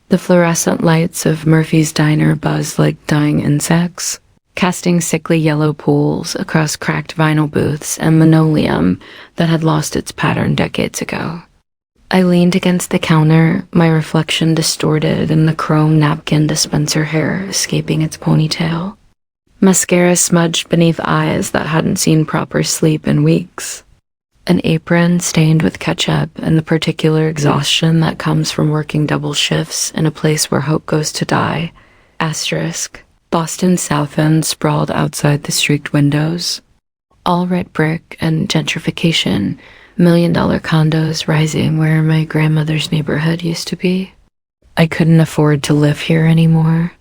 The fluorescent lights of Murphy's diner buzzed like dying insects, casting sickly yellow pools across cracked vinyl booths and linoleum that had lost its pattern decades ago. I leaned against the counter, my reflection distorted in the chrome napkin dispenser hair escaping its ponytail. Mascara smudged beneath eyes that hadn't seen proper sleep in weeks. An apron stained with ketchup and the particular exhaustion that comes from working double shifts in a place where hope goes to die. Asterisk. Boston's South End sprawled outside the streaked windows. All red brick and gentrification, $1 million condos rising where my grandmother's neighborhood used to be. I couldn't afford to live here anymore.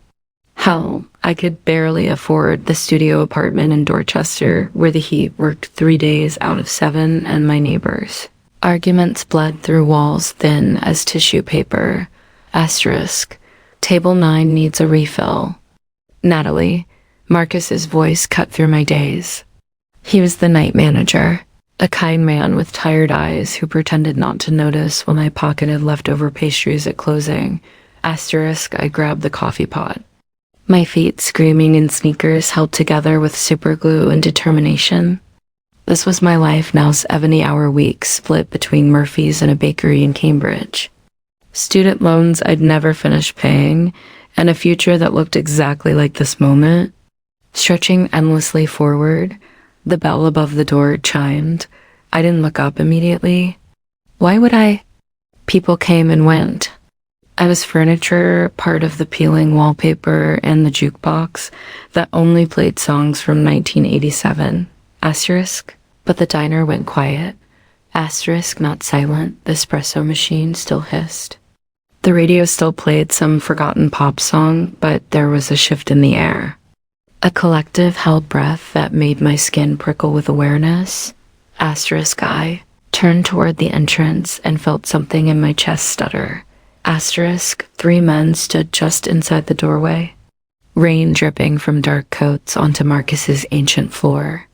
Hell, I could barely afford the studio apartment in Dorchester where the heat worked 3 days out of 7 and my neighbors. Arguments bled through walls thin as tissue paper. Asterisk. Table 9 needs a refill. Natalie. Marcus's voice cut through my daze. He was the night manager, a kind man with tired eyes who pretended not to notice when I pocketed leftover pastries at closing. Asterisk. I grabbed the coffee pot. My feet screaming in sneakers held together with superglue and determination. This was my life now, 70-hour weeks split between Murphy's and a bakery in Cambridge. Student loans I'd never finished paying, and a future that looked exactly like this moment. Stretching endlessly forward, the bell above the door chimed. I didn't look up immediately. Why would I? People came and went. I was furniture, part of the peeling wallpaper and the jukebox that only played songs from 1987. Asterisk. But the diner went quiet. Asterisk, not silent. The espresso machine still hissed. The radio still played some forgotten pop song, but there was a shift in the air. A collective held breath that made my skin prickle with awareness. Asterisk. I turned toward the entrance and felt something in my chest stutter. Asterisk. 3 men stood just inside the doorway, rain dripping from dark coats onto Marcus's ancient floor.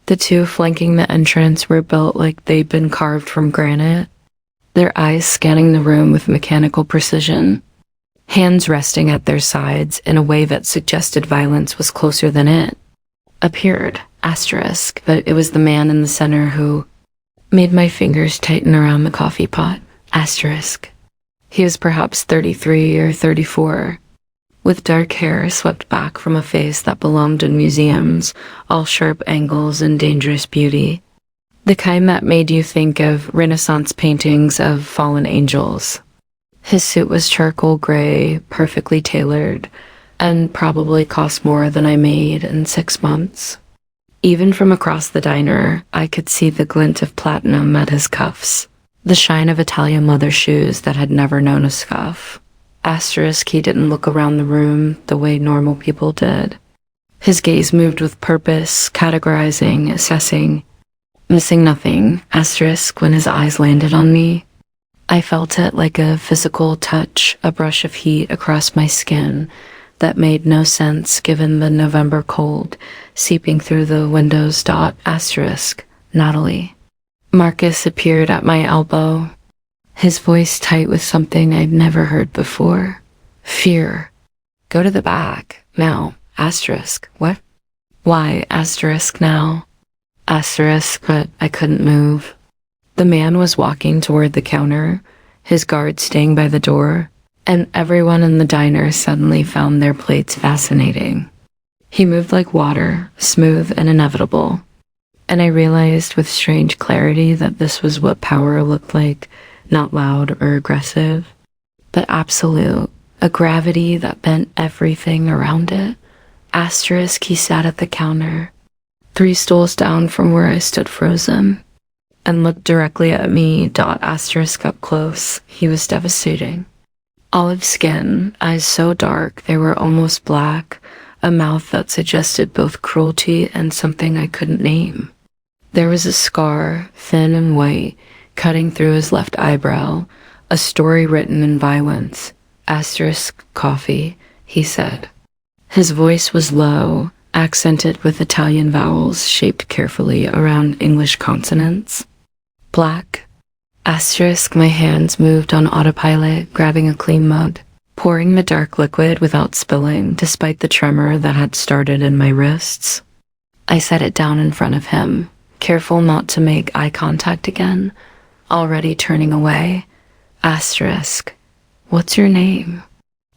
The 2 flanking the entrance were built like they'd been carved from granite, their eyes scanning the room with mechanical precision, hands resting at their sides in a way that suggested violence was closer than it appeared. Asterisk. But it was the man in the center who made my fingers tighten around the coffee pot. Asterisk. He was perhaps 33 or 34, with dark hair swept back from a face that belonged in museums, all sharp angles and dangerous beauty. The kind that made you think of Renaissance paintings of fallen angels. His suit was charcoal gray, perfectly tailored, and probably cost more than I made in 6 months. Even from across the diner, I could see the glint of platinum at his cuffs. The shine of Italian leather shoes that had never known a scuff. Asterisk. He didn't look around the room the way normal people did. His gaze moved with purpose, categorizing, assessing, missing nothing. Asterisk. When his eyes landed on me, I felt it like a physical touch, a brush of heat across my skin that made no sense given the November cold seeping through the windows. Asterisk. Natalie. Marcus appeared at my elbow, his voice tight with something I'd never heard before. Fear. Go to the back. Now. Asterisk. What? Why? Asterisk. Now. Asterisk. But I couldn't move. The man was walking toward the counter, his guard staying by the door, and everyone in the diner suddenly found their plates fascinating. He moved like water, smooth and inevitable. And I realized with strange clarity that this was what power looked like, not loud or aggressive, but absolute, a gravity that bent everything around it. Asterisk. He sat at the counter, 3 stools down from where I stood frozen, and looked directly at me. Asterisk. Up close. He was devastating. Olive skin, eyes so dark they were almost black, a mouth that suggested both cruelty and something I couldn't name. There was a scar, thin and white, cutting through his left eyebrow, a story written in violence. Asterisk. Coffee, he said. His voice was low, accented with Italian vowels shaped carefully around English consonants. Black. Asterisk. My hands moved on autopilot, grabbing a clean mug, pouring the dark liquid without spilling, despite the tremor that had started in my wrists. I set it down in front of him, careful not to make eye contact again, already turning away. Asterisk. What's your name?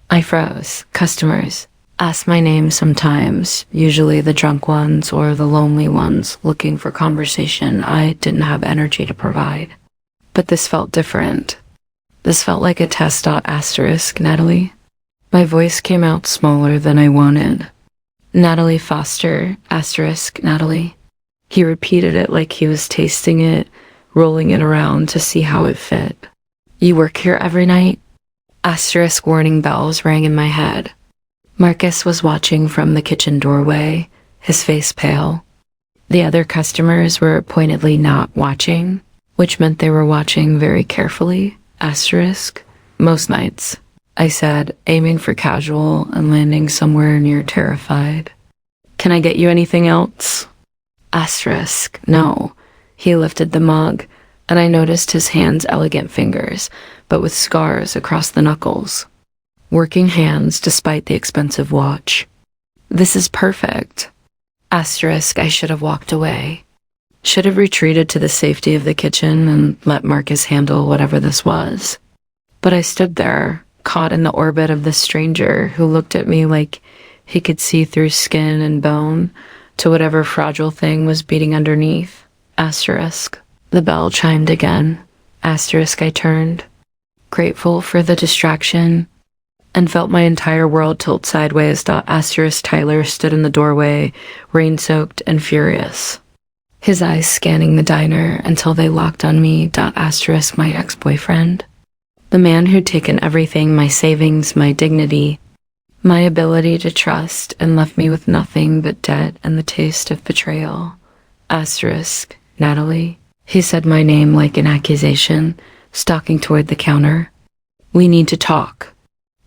I froze. Customers ask my name sometimes, usually the drunk ones or the lonely ones looking for conversation I didn't have energy to provide. But this felt different. This felt like a test. Asterisk, Natalie. My voice came out smaller than I wanted. Natalie Foster, asterisk, Natalie. He repeated it like he was tasting it, rolling it around to see how it fit. You work here every night? Asterisk warning bells rang in my head. Marcus was watching from the kitchen doorway, his face pale. The other customers were pointedly not watching, which meant they were watching very carefully. Asterisk. Most nights, I said, aiming for casual and landing somewhere near terrified. Can I get you anything else? Asterisk. No. He lifted the mug, and I noticed his hand's elegant fingers, but with scars across the knuckles. Working hands despite the expensive watch. This is perfect. Asterisk. I should have walked away. Should have retreated to the safety of the kitchen and let Marcus handle whatever this was. But I stood there, caught in the orbit of this stranger who looked at me like he could see through skin and bone to whatever fragile thing was beating underneath. Asterisk. The bell chimed again. Asterisk. I turned, grateful for the distraction, and felt my entire world tilt sideways. Asterisk. Tyler stood in the doorway, rain-soaked and furious, his eyes scanning the diner until they locked on me. Asterisk. My ex-boyfriend. The man who'd taken everything, my savings, my dignity, my ability to trust, and left me with nothing but debt and the taste of betrayal. Asterisk. Natalie. He said my name like an accusation, stalking toward the counter. We need to talk.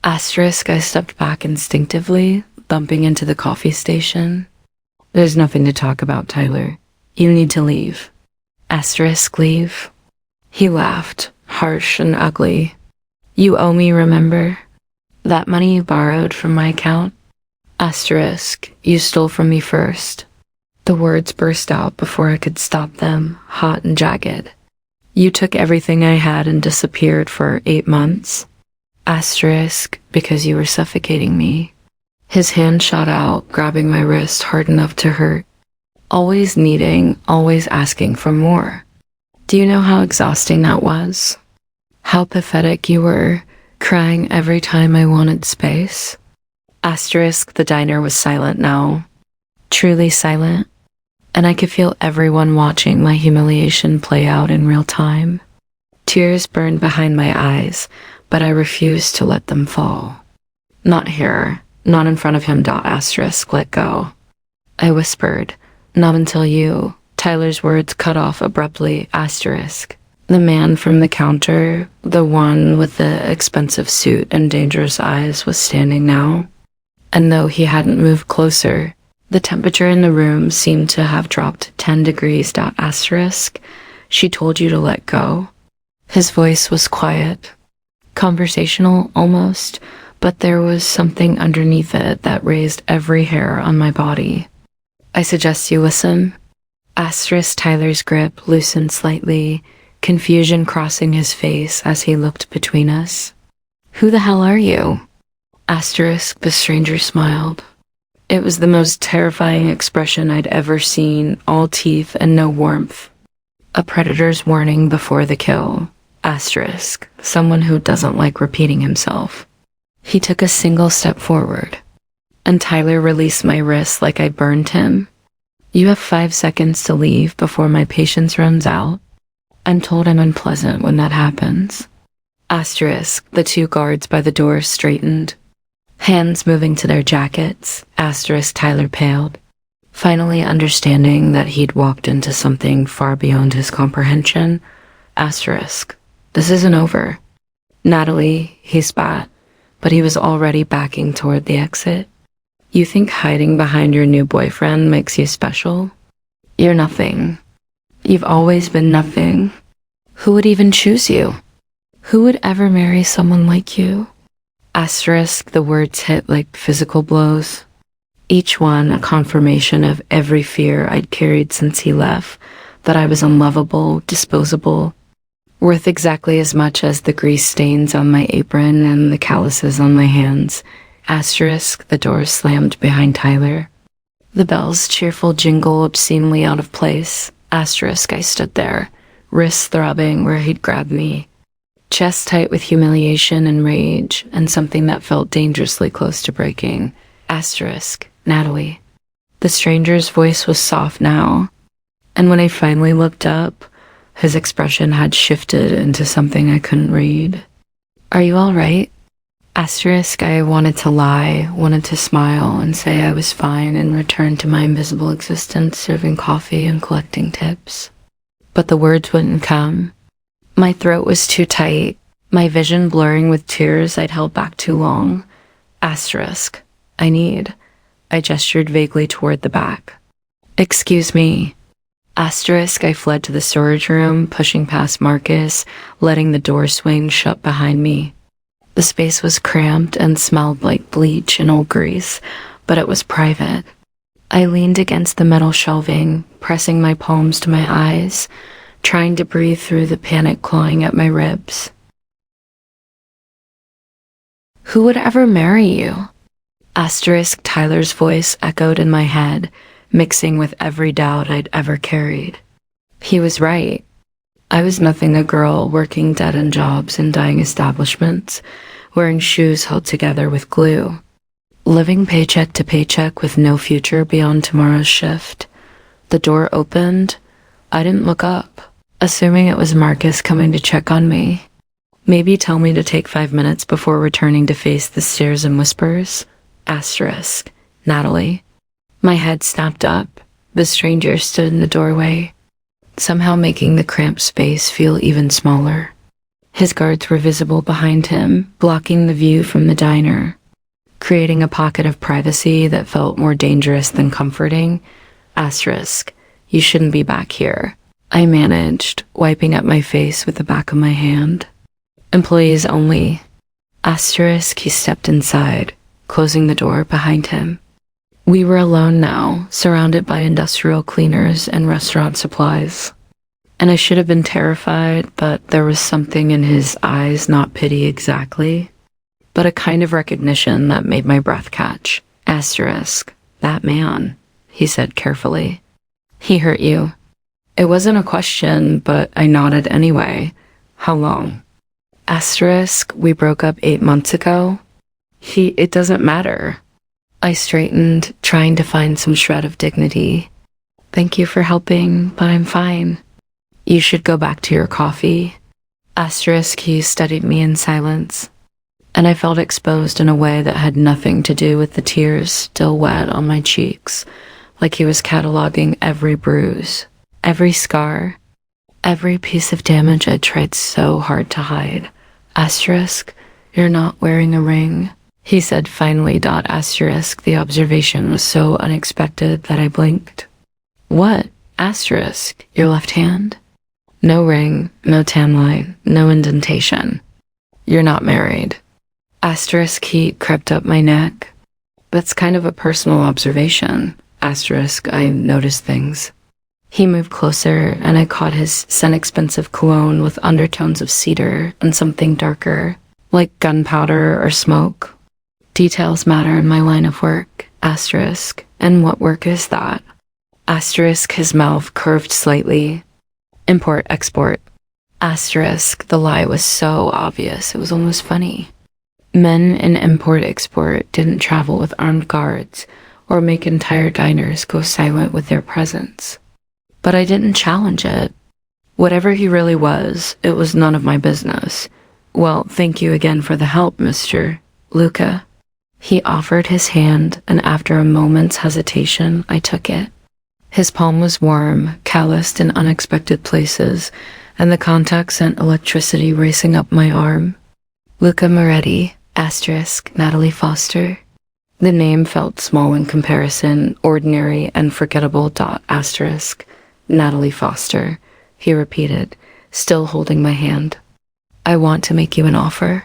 Asterisk. I stepped back instinctively, bumping into the coffee station. There's nothing to talk about, Tyler. You need to leave. Asterisk. Leave? He laughed, harsh and ugly. You owe me, remember? That money you borrowed from my account? Asterisk. You stole from me first. The words burst out before I could stop them, hot and jagged. You took everything I had and disappeared for 8 months. Asterisk. Because you were suffocating me. His hand shot out, grabbing my wrist hard enough to hurt. Always needing, always asking for more. Do you know how exhausting that was? How pathetic you were, crying every time I wanted space? Asterisk. The diner was silent now. Truly silent. And I could feel everyone watching my humiliation play out in real time. Tears burned behind my eyes, but I refused to let them fall. Not here. Not in front of him. Asterisk. Let go. I whispered. Not until you. Tyler's words cut off abruptly. Asterisk. The man from the counter, the one with the expensive suit and dangerous eyes, was standing now. And though he hadn't moved closer, the temperature in the room seemed to have dropped 10 degrees. Asterisk. She told you to let go. His voice was quiet, conversational almost, but there was something underneath it that raised every hair on my body. I suggest you listen. Asterisk. Tyler's grip loosened slightly, confusion crossing his face as he looked between us. Who the hell are you? Asterisk. The stranger smiled. It was the most terrifying expression I'd ever seen, all teeth and no warmth. A predator's warning before the kill. Asterisk. Someone who doesn't like repeating himself. He took a single step forward, and Tyler released my wrist like I burned him. You have 5 seconds to leave before my patience runs out. I'm told I'm unpleasant when that happens. Asterisk. The 2 guards by the door straightened, hands moving to their jackets. Asterisk. Tyler paled, finally understanding that he'd walked into something far beyond his comprehension. Asterisk. This isn't over. Natalie, he spat, but he was already backing toward the exit. You think hiding behind your new boyfriend makes you special? You're nothing. You've always been nothing. Who would even choose you? Who would ever marry someone like you? Asterisk, the words hit like physical blows. Each one a confirmation of every fear I'd carried since he left, that I was unlovable, disposable, worth exactly as much as the grease stains on my apron and the calluses on my hands. Asterisk, the door slammed behind Tyler. The bell's cheerful jingle obscenely out of place. Asterisk, I stood there, wrists throbbing where he'd grabbed me, chest tight with humiliation and rage, and something that felt dangerously close to breaking. Asterisk, Natalie. The stranger's voice was soft now, and when I finally looked up, his expression had shifted into something I couldn't read. Are you all right? Asterisk, I wanted to lie, wanted to smile and say I was fine and return to my invisible existence serving coffee and collecting tips. But the words wouldn't come. My throat was too tight, my vision blurring with tears I'd held back too long. Asterisk, I gestured vaguely toward the back. Excuse me. Asterisk, I fled to the storage room, pushing past Marcus, letting the door swing shut behind me. The space was cramped and smelled like bleach and old grease, but it was private. I leaned against the metal shelving, pressing my palms to my eyes, trying to breathe through the panic clawing at my ribs. Who would ever marry you? Asterisk, Tyler's voice echoed in my head, mixing with every doubt I'd ever carried. He was right. I was nothing a girl working dead-end jobs in dying establishments, wearing shoes held together with glue, living paycheck to paycheck with no future beyond tomorrow's shift. The door opened. I didn't look up, assuming it was Marcus coming to check on me. Maybe tell me to take 5 minutes before returning to face the stares and whispers. Asterisk, Natalie. My head snapped up. The stranger stood in the doorway, somehow making the cramped space feel even smaller. His guards were visible behind him, blocking the view from the diner, creating a pocket of privacy that felt more dangerous than comforting. Asterisk, you shouldn't be back here, I managed, wiping up my face with the back of my hand. Employees only. Asterisk, he stepped inside, closing the door behind him. We were alone now, surrounded by industrial cleaners and restaurant supplies. And I should have been terrified, but there was something in his eyes, not pity exactly, but a kind of recognition that made my breath catch. Asterisk, that man, he said carefully. He hurt you. It wasn't a question, but I nodded anyway. How long? Asterisk, we broke up 8 months ago. It doesn't matter. I straightened, trying to find some shred of dignity. Thank you for helping, but I'm fine. You should go back to your coffee. Asterisk, he studied me in silence, and I felt exposed in a way that had nothing to do with the tears still wet on my cheeks, like he was cataloging every bruise, every scar, every piece of damage I'd tried so hard to hide. Asterisk, you're not wearing a ring. He said finally. Asterisk, the observation was so unexpected that I blinked. What? Asterisk, your left hand? No ring, no tan line, no indentation. You're not married. Asterisk, he crept up my neck. That's kind of a personal observation. Asterisk, I noticed things. He moved closer, and I caught his scent-expensive cologne with undertones of cedar and something darker, like gunpowder or smoke. Details matter in my line of work. Asterisk, and what work is that? Asterisk, his mouth curved slightly. Import-export. Asterisk, the lie was so obvious it was almost funny. Men in import-export didn't travel with armed guards or make entire diners go silent with their presence. But I didn't challenge it. Whatever he really was, it was none of my business. Well, thank you again for the help, Mr. Luca. He offered his hand, and after a moment's hesitation, I took it. His palm was warm, calloused in unexpected places, and the contact sent electricity racing up my arm. Luca Moretti, asterisk, Natalie Foster. The name felt small in comparison, ordinary and forgettable. Asterisk, Natalie Foster, he repeated, still holding my hand. I want to make you an offer.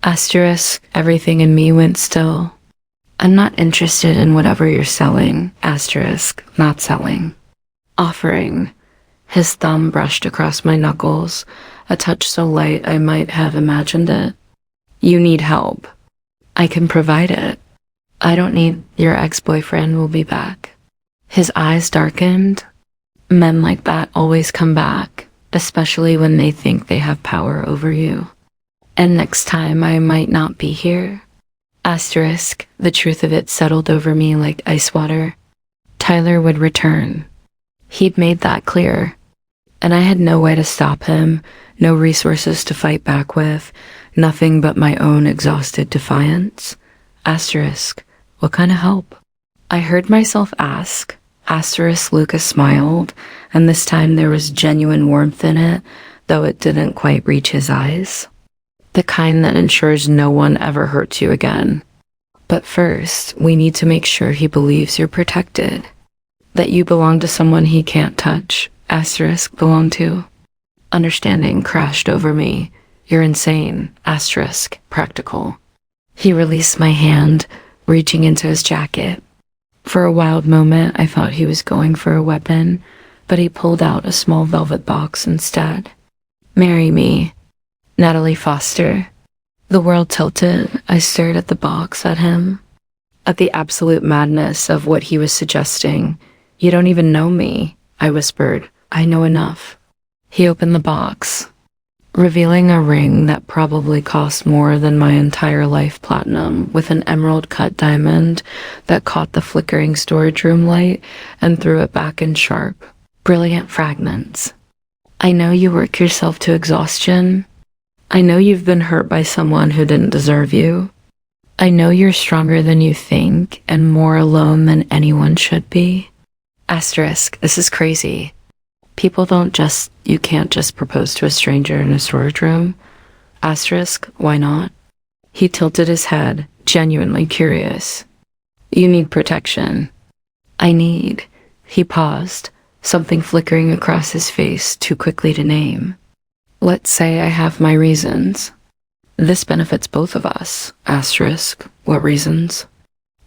Asterisk, everything in me went still. I'm not interested in whatever you're selling. Asterisk, not selling. Offering. His thumb brushed across my knuckles, a touch so light I might have imagined it. You need help. I can provide it. I don't need your ex-boyfriend will be back. His eyes darkened. Men like that always come back, especially when they think they have power over you. And next time I might not be here. Asterisk, the truth of it settled over me like ice water. Tyler would return. He'd made that clear. And I had no way to stop him, no resources to fight back with, nothing but my own exhausted defiance. Asterisk, what kind of help? I heard myself ask. Asterisk, Lucas smiled, and this time there was genuine warmth in it, though it didn't quite reach his eyes. The kind that ensures no one ever hurts you again. But first, we need to make sure he believes you're protected. That you belong to someone he can't touch. Asterisk, belong to. Understanding crashed over me. You're insane. Asterisk, practical. He released my hand, reaching into his jacket. For a wild moment, I thought he was going for a weapon, but he pulled out a small velvet box instead. Marry me. Natalie Foster. The world tilted. I stared at the box, at him. At the absolute madness of what he was suggesting. You don't even know me, I whispered. I know enough. He opened the box, revealing a ring that probably cost more than my entire life platinum, with an emerald-cut diamond that caught the flickering storage room light and threw it back in sharp, brilliant fragments. I know you work yourself to exhaustion. I know you've been hurt by someone who didn't deserve you. I know you're stronger than you think and more alone than anyone should be. Asterisk, this is crazy. You can't just propose to a stranger in a storage room. Asterisk, why not? He tilted his head, genuinely curious. You need protection. He paused, something flickering across his face too quickly to name. Let's say I have my reasons. This benefits both of us. Asterisk, what reasons?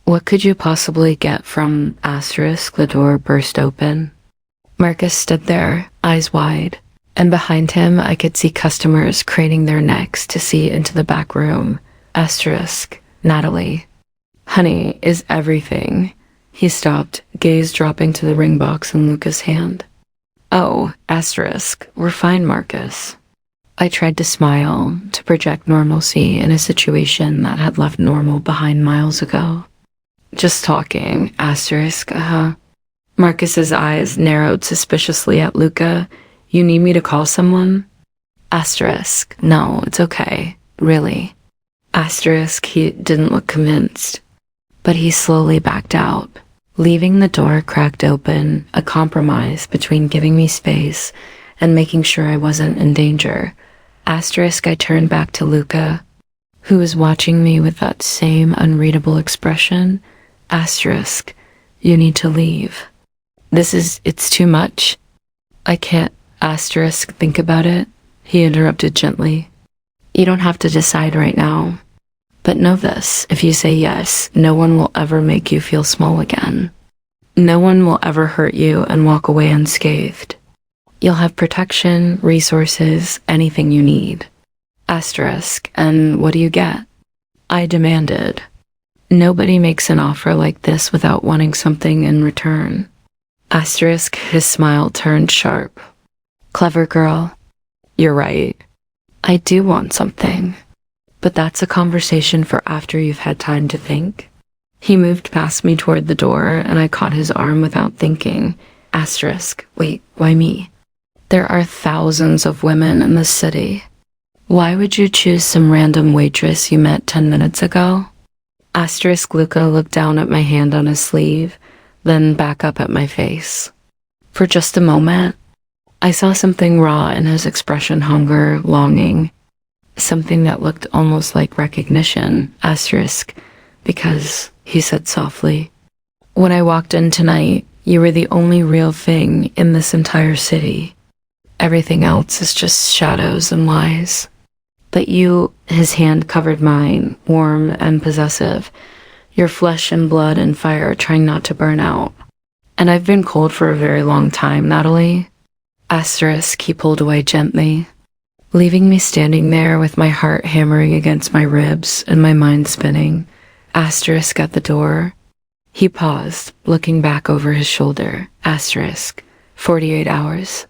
What could you possibly get from asterisk? The door burst open. Marcus stood there, eyes wide, and behind him I could see customers craning their necks to see into the back room. Asterisk, Natalie. Honey is everything. He stopped, gaze dropping to the ring box in Luca's hand. Oh, asterisk, we're fine, Marcus. I tried to smile, to project normalcy in a situation that had left normal behind miles ago. Just talking, asterisk, Marcus's eyes narrowed suspiciously at Luca. You need me to call someone? Asterisk, no, it's okay, really. Asterisk, he didn't look convinced, but he slowly backed out, leaving the door cracked open, a compromise between giving me space and making sure I wasn't in danger. Asterisk, I turned back to Luca, who was watching me with that same unreadable expression. Asterisk, you need to leave. It's too much. I can't, asterisk, think about it. He interrupted gently. You don't have to decide right now. But know this, if you say yes, no one will ever make you feel small again. No one will ever hurt you and walk away unscathed. You'll have protection, resources, anything you need. Asterisk, and what do you get? I demanded. Nobody makes an offer like this without wanting something in return. Asterisk, his smile turned sharp. Clever girl. You're right. I do want something. But that's a conversation for after you've had time to think. He moved past me toward the door, and I caught his arm without thinking. Asterisk, wait, why me? There are thousands of women in this city. Why would you choose some random waitress you met 10 minutes ago? Asterisk, Luca looked down at my hand on his sleeve, then back up at my face. For just a moment, I saw something raw in his expression, hunger, longing, something that looked almost like recognition, asterisk, because, he said softly, when I walked in tonight, you were the only real thing in this entire city. Everything else is just shadows and lies. But you, his hand covered mine, warm and possessive, your flesh and blood and fire trying not to burn out. And I've been cold for a very long time, Natalie. Asterisk, he pulled away gently, leaving me standing there with my heart hammering against my ribs and my mind spinning. Asterisk at the door. He paused, looking back over his shoulder. Asterisk, 48 hours.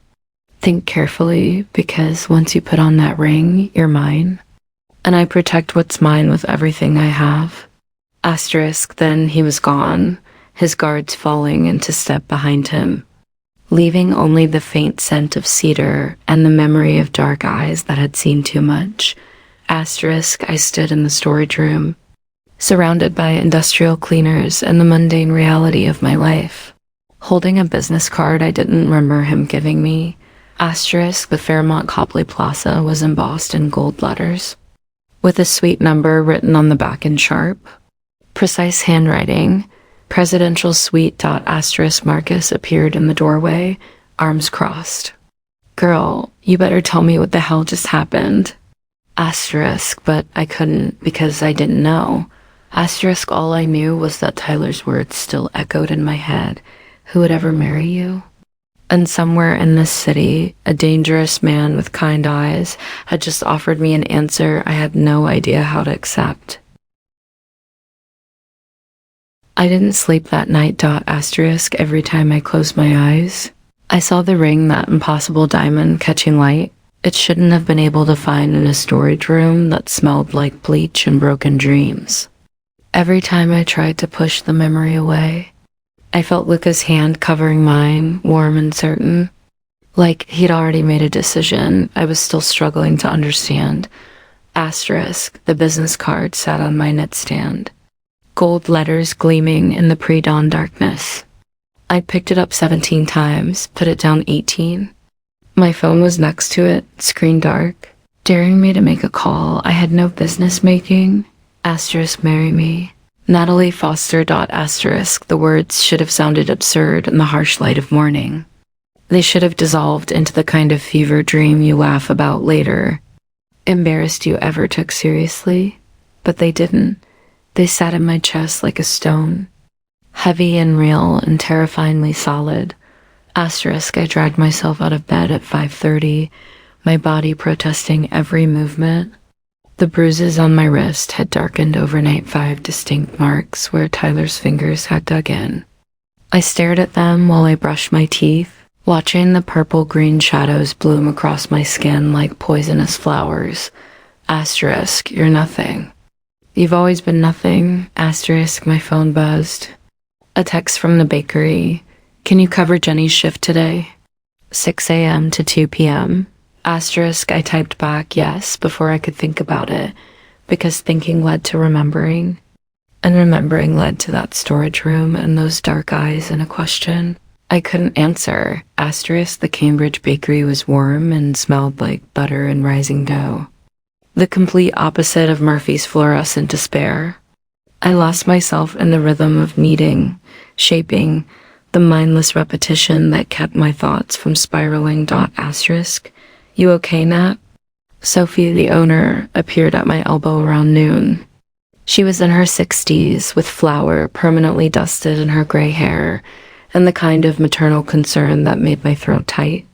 Think carefully, because once you put on that ring, you're mine. And I protect what's mine with everything I have. Asterisk, then he was gone, his guards falling into step behind him, leaving only the faint scent of cedar and the memory of dark eyes that had seen too much. Asterisk, I stood in the storage room, surrounded by industrial cleaners and the mundane reality of my life, holding a business card I didn't remember him giving me. Asterisk, the Fairmont Copley Plaza was embossed in gold letters, with a suite number written on the back in sharp. Precise handwriting. Presidential Suite. Asterisk Marcus appeared in the doorway, arms crossed. Girl, you better tell me what the hell just happened. Asterisk, but I couldn't because I didn't know. Asterisk, all I knew was that Tyler's words still echoed in my head. Who would ever marry you? And somewhere in this city, a dangerous man with kind eyes had just offered me an answer I had no idea how to accept. I didn't sleep that night. Asterisk, every time I closed my eyes, I saw the ring, that impossible diamond catching light. It shouldn't have been able to find in a storage room that smelled like bleach and broken dreams. Every time I tried to push the memory away, I felt Luca's hand covering mine, warm and certain. Like he'd already made a decision I was still struggling to understand. Asterisk, the business card sat on my nightstand, gold letters gleaming in the pre-dawn darkness. I picked it up 17 times, put it down 18. My phone was next to it, screen dark, daring me to make a call I had no business making. Asterisk, marry me. Natalie Foster. Asterisk, the words should have sounded absurd in the harsh light of morning. They should have dissolved into the kind of fever dream you laugh about later, embarrassed you ever took seriously. But they didn't. They sat in my chest like a stone, heavy and real and terrifyingly solid. Asterisk, I dragged myself out of bed at 5:30, my body protesting every movement. The bruises on my wrist had darkened overnight 5 distinct marks where Tyler's fingers had dug in. I stared at them while I brushed my teeth, watching the purple-green shadows bloom across my skin like poisonous flowers. Asterisk, you're nothing. You've always been nothing. Asterisk, my phone buzzed. A text from the bakery. Can you cover Jenny's shift today? 6 a.m. to 2 p.m. Asterisk, I typed back yes before I could think about it, because thinking led to remembering, and remembering led to that storage room and those dark eyes and a question I couldn't answer. Asterisk, the Cambridge bakery was warm and smelled like butter and rising dough. The complete opposite of Murphy's fluorescent despair. I lost myself in the rhythm of kneading, shaping, the mindless repetition that kept my thoughts from spiraling. Asterisk, you okay, Nat? Sophie, the owner, appeared at my elbow around noon. She was in her 60s, with flour permanently dusted in her gray hair, and the kind of maternal concern that made my throat tight.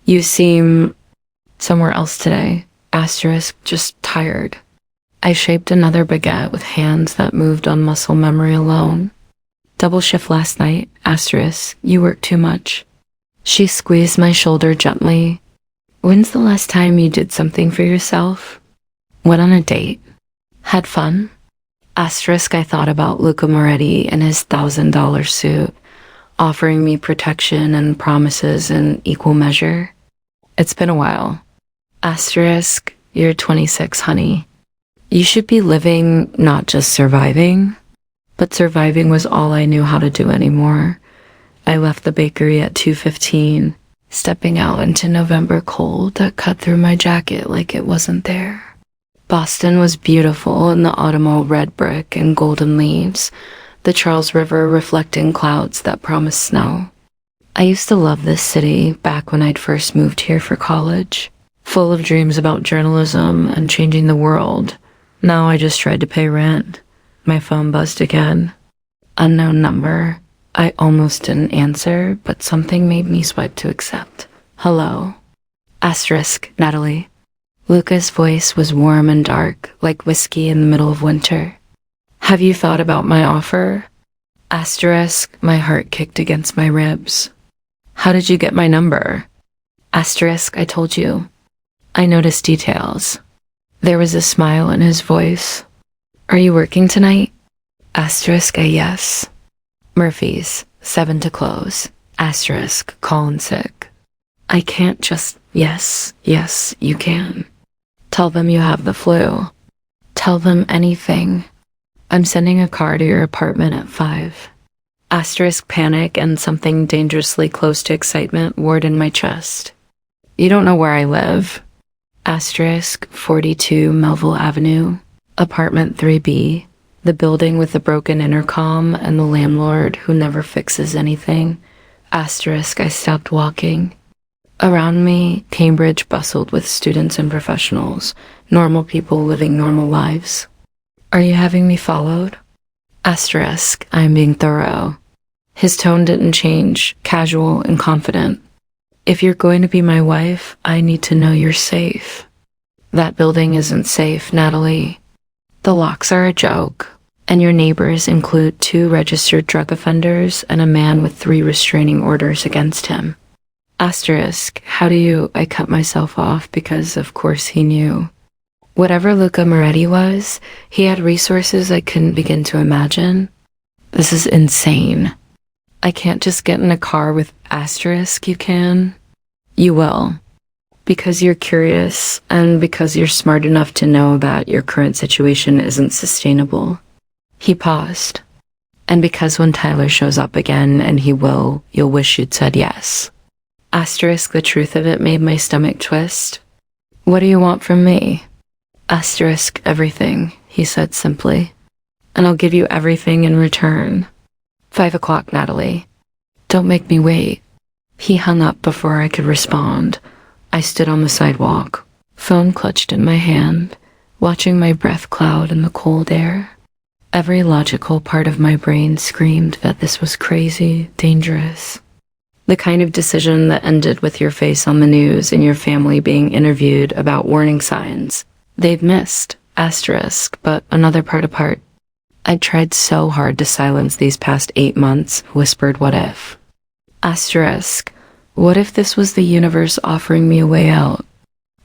You seem somewhere else today. Asterisk, just tired. I shaped another baguette with hands that moved on muscle memory alone. Double shift last night. Asterisk, you work too much. She squeezed my shoulder gently. When's the last time you did something for yourself? Went on a date? Had fun? Asterisk, I thought about Luca Moretti in his $1,000 suit, offering me protection and promises in equal measure. It's been a while. Asterisk, you're 26, honey. You should be living, not just surviving. But surviving was all I knew how to do anymore. I left the bakery at 2:15, stepping out into November cold that cut through my jacket like it wasn't there. Boston was beautiful in the autumnal red brick and golden leaves, the Charles River reflecting clouds that promised snow. I used to love this city back when I'd first moved here for college. full of dreams about journalism and changing the world. Now I just tried to pay rent. My phone buzzed again. Unknown number. I almost didn't answer, but something made me swipe to accept. Hello. Asterisk, Natalie. Luca's voice was warm and dark, like whiskey in the middle of winter. Have you thought about my offer? Asterisk, my heart kicked against my ribs. How did you get my number? Asterisk, I told you. I noticed details. There was a smile in his voice. Are you working tonight? Asterisk, a yes. Murphy's, 7 to close. Asterisk, call in sick. I can't just, yes, you can. Tell them you have the flu. Tell them anything. I'm sending a car to your apartment at 5. Asterisk, panic and something dangerously close to excitement warred in my chest. You don't know where I live. Asterisk, 42 Melville Avenue, apartment 3B, the building with the broken intercom and the landlord who never fixes anything. Asterisk, I stopped walking. Around me, Cambridge bustled with students and professionals, normal people living normal lives. Are you having me followed? Asterisk, I am being thorough. His tone didn't change, casual and confident. If you're going to be my wife, I need to know you're safe. That building isn't safe, Natalie. The locks are a joke, and your neighbors include 2 registered drug offenders and a man with 3 restraining orders against him. Asterisk, how do you... I cut myself off because, of course, he knew. Whatever Luca Moretti was, he had resources I couldn't begin to imagine. This is insane. I can't just get in a car with Asterisk, you can. You will. Because you're curious, and because you're smart enough to know that your current situation isn't sustainable. He paused. And because when Tyler shows up again, and he will, you'll wish you'd said yes. Asterisk, the truth of it made my stomach twist. What do you want from me? Asterisk, everything, he said simply. And I'll give you everything in return. 5 o'clock, Natalie. Don't make me wait. He hung up before I could respond. I stood on the sidewalk, phone clutched in my hand, watching my breath cloud in the cold air. Every logical part of my brain screamed that this was crazy, dangerous. The kind of decision that ended with your face on the news and your family being interviewed about warning signs. They've missed, asterisk, but another part apart. I'd tried so hard to silence these past 8 months, whispered what if. Asterisk, what if this was the universe offering me a way out?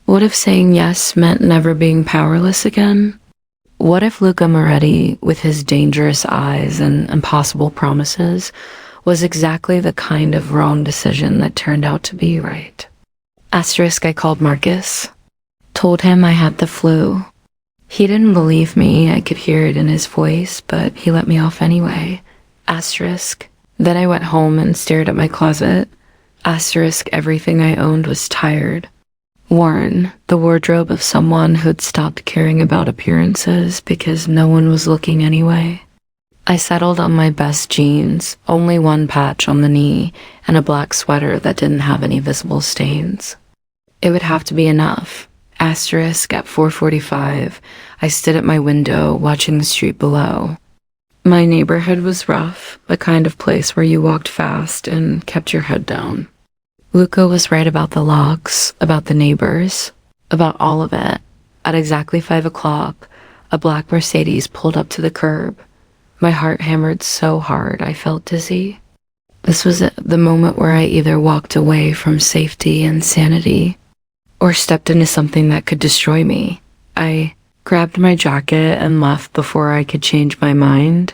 What if saying yes meant never being powerless again? What if Luca Moretti, with his dangerous eyes and impossible promises, was exactly the kind of wrong decision that turned out to be right? Asterisk, I called Marcus. Told him I had the flu. He didn't believe me, I could hear it in his voice, but he let me off anyway. Asterisk. Then I went home and stared at my closet. Asterisk, everything I owned was tired. Worn, the wardrobe of someone who'd stopped caring about appearances because no one was looking anyway. I settled on my best jeans, only one patch on the knee, and a black sweater that didn't have any visible stains. It would have to be enough. Asterisk, at 4:45, I stood at my window watching the street below. My neighborhood was rough, the kind of place where you walked fast and kept your head down. Luca was right about the locks, about the neighbors, about all of it. At exactly 5 o'clock, a black Mercedes pulled up to the curb. My heart hammered so hard I felt dizzy. This was the moment where I either walked away from safety and sanity, or stepped into something that could destroy me. I grabbed my jacket and left before I could change my mind.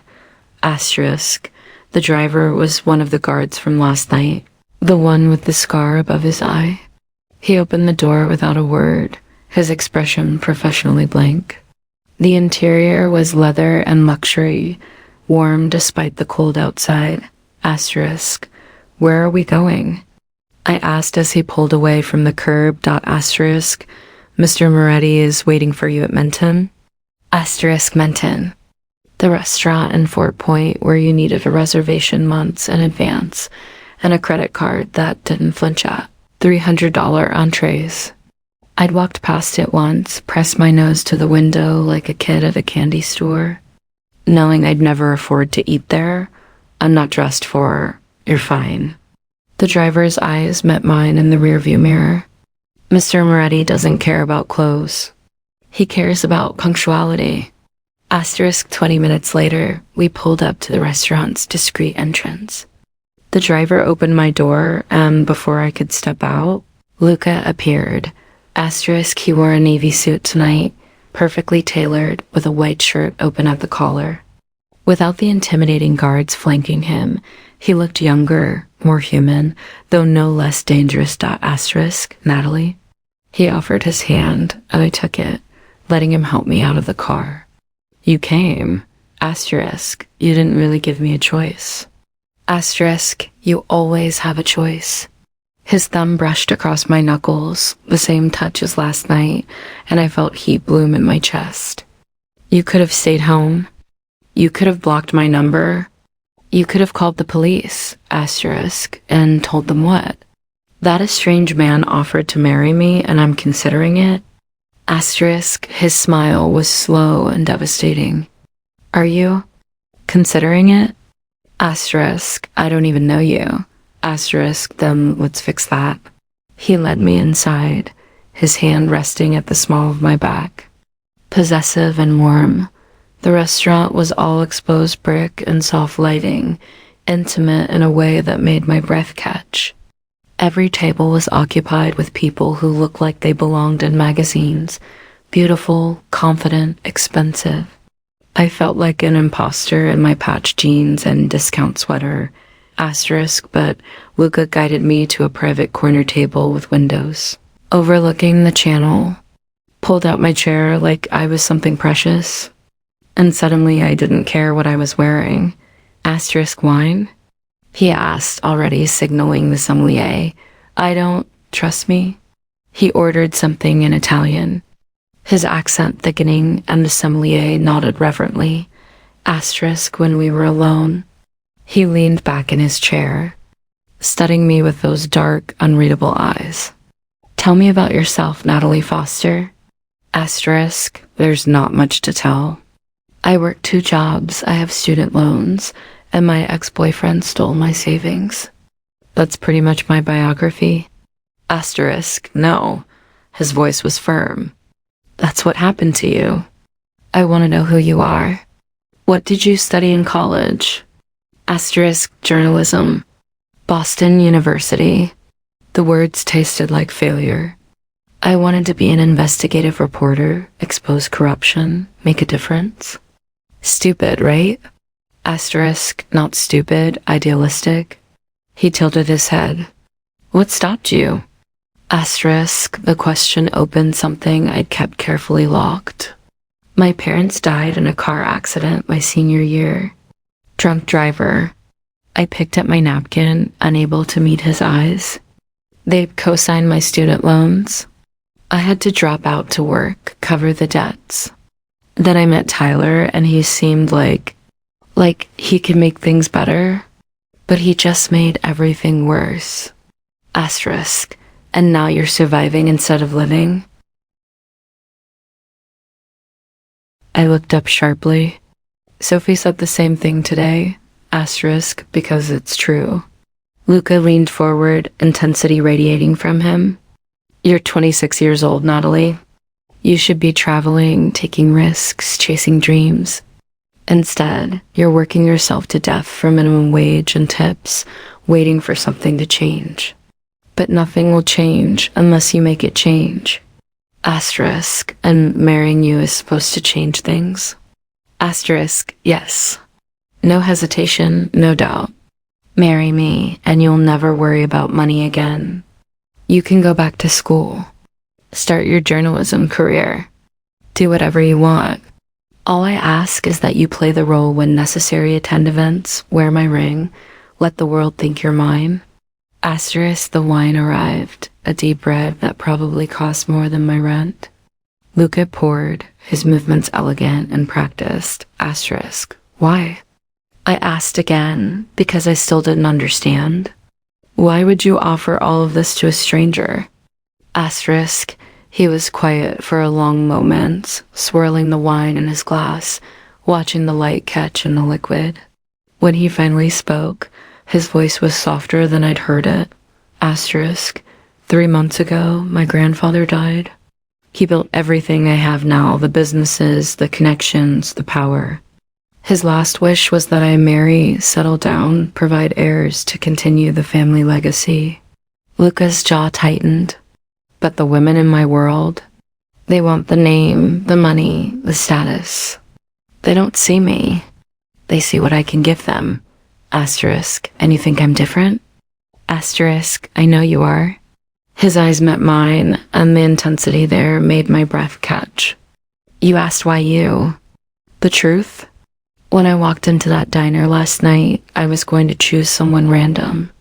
Asterisk, the driver was one of the guards from last night, the one with the scar above his eye. He opened the door without a word, his expression professionally blank. The interior was leather and luxury, warm despite the cold outside. Asterisk, where are we going? I asked as he pulled away from the curb. Asterisk, Mr. Moretti is waiting for you at Menton. Asterisk, Menton, the restaurant in Fort Point where you needed a reservation months in advance and a credit card that didn't flinch at. $300 entrees. I'd walked past it once, pressed my nose to the window like a kid at a candy store. Knowing I'd never afford to eat there, I'm not dressed for, you're fine. The driver's eyes met mine in the rearview mirror. Mr. Moretti doesn't care about clothes. He cares about punctuality. 20 minutes later, we pulled up to the restaurant's discreet entrance. The driver opened my door, and before I could step out, Luca appeared. He wore a navy suit tonight, perfectly tailored, with a white shirt open at the collar. Without the intimidating guards flanking him, he looked younger, more human, though no less dangerous. Natalie. He offered his hand, and I took it, letting him help me out of the car. You came. You didn't really give me a choice. You always have a choice. His thumb brushed across my knuckles, the same touch as last night, and I felt heat bloom in my chest. You could have stayed home. You could have blocked my number. You could have called the police, and told them what? That a strange man offered to marry me and I'm considering it? His smile was slow and devastating. Are you considering it? I don't even know you. Then let's fix that. He led me inside, his hand resting at the small of my back. Possessive and warm, the restaurant was all exposed brick and soft lighting, intimate in a way that made my breath catch. Every table was occupied with people who looked like they belonged in magazines, beautiful, confident, expensive. I felt like an imposter in my patched jeans and discount sweater, but Luca guided me to a private corner table with windows, overlooking the channel, pulled out my chair like I was something precious, and suddenly I didn't care what I was wearing. Wine? He asked, already signaling the sommelier. I don't trust me. He ordered something in Italian, his accent thickening, and the sommelier nodded reverently. When we were alone, he leaned back in his chair, studying me with those dark, unreadable eyes. Tell me about yourself, Natalie Foster. There's not much to tell. I work 2 jobs, I have student loans, and my ex-boyfriend stole my savings. That's pretty much my biography. No. His voice was firm. That's what happened to you. I want to know who you are. What did you study in college? Journalism. Boston University. The words tasted like failure. I wanted to be an investigative reporter, expose corruption, make a difference. Stupid, right? Not stupid, idealistic. He tilted his head. What stopped you? The question opened something I'd kept carefully locked. My parents died in a car accident my senior year. Drunk driver. I picked up my napkin, unable to meet his eyes. They'd co-signed my student loans. I had to drop out to work, cover the debts. Then I met Tyler, and he seemed like he could make things better, but he just made everything worse. And now you're surviving instead of living? I looked up sharply. Sophie said the same thing today, because it's true. Luca leaned forward, intensity radiating from him. You're 26 years old, Natalie. You should be traveling, taking risks, chasing dreams. Instead, you're working yourself to death for minimum wage and tips, waiting for something to change. But nothing will change unless you make it change. And marrying you is supposed to change things. Yes. No hesitation, no doubt. Marry me, and you'll never worry about money again. You can go back to school. Start your journalism career. Do whatever you want. All I ask is that you play the role when necessary, attend events, wear my ring, let the world think you're mine. The wine arrived, a deep red that probably cost more than my rent. Luca poured, his movements elegant and practiced. Why? I asked again, because I still didn't understand. Why would you offer all of this to a stranger? He was quiet for a long moment, swirling the wine in his glass, watching the light catch in the liquid. When he finally spoke, his voice was softer than I'd heard it. Asterisk, 3 months ago, my grandfather died. He built everything I have now, the businesses, the connections, the power. His last wish was that I marry, settle down, provide heirs to continue the family legacy. Luca's jaw tightened. But the women in my world, they want the name, the money, the status. They don't see me. They see what I can give them. Asterisk, and you think I'm different? Asterisk, I know you are. His eyes met mine, and the intensity there made my breath catch. You asked why you. The truth? When I walked into that diner last night, I was going to choose someone random.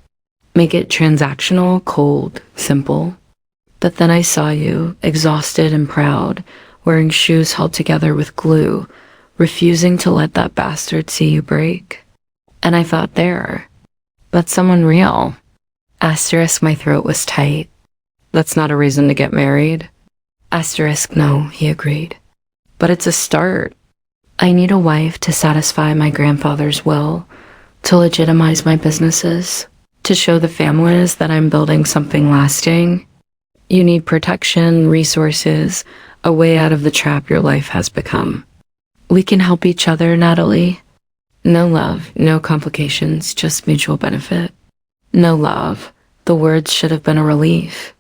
Make it transactional, cold, simple. But then I saw you, exhausted and proud, wearing shoes held together with glue, refusing to let that bastard see you break. And I thought that's someone real. Asterisk, my throat was tight. That's not a reason to get married. Asterisk, no, he agreed. But it's a start. I need a wife to satisfy my grandfather's will, to legitimize my businesses, to show the families that I'm building something lasting. You need protection, resources, a way out of the trap your life has become. We can help each other, Natalie. No love, no complications, just mutual benefit. No love. The words should have been a relief.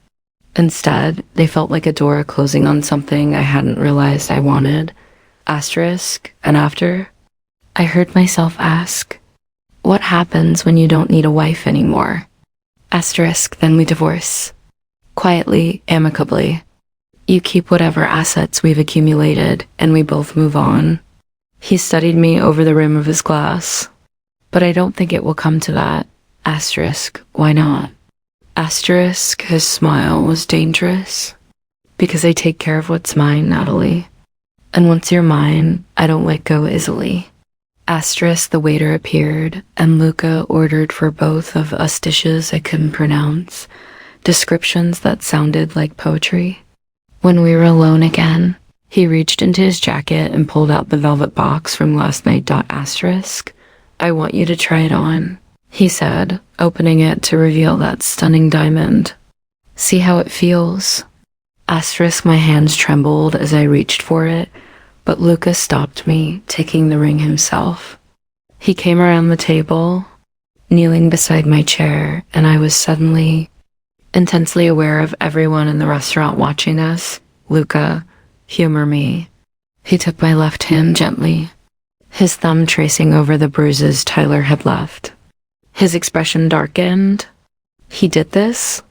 Instead, they felt like a door closing on something I hadn't realized I wanted. Asterisk, and after, I heard myself ask, what happens when you don't need a wife anymore? Asterisk, then we divorce. Quietly, amicably. You keep whatever assets we've accumulated, and we both move on. He studied me over the rim of his glass. But I don't think it will come to that. Asterisk, why not? Asterisk, his smile was dangerous. Because I take care of what's mine, Natalie. And once you're mine, I don't let go easily. Asterisk, the waiter appeared, and Luca ordered for both of us dishes I couldn't pronounce. Descriptions that sounded like poetry. When we were alone again, he reached into his jacket and pulled out the velvet box from last night. Asterisk, I want you to try it on, he said, opening it to reveal that stunning diamond. See how it feels. Asterisk, my hands trembled as I reached for it, but Luca stopped me, taking the ring himself. He came around the table, kneeling beside my chair, and I was suddenly intensely aware of everyone in the restaurant watching us. Luca, humor me. He took my left hand gently, his thumb tracing over the bruises Tyler had left. His expression darkened. He did this?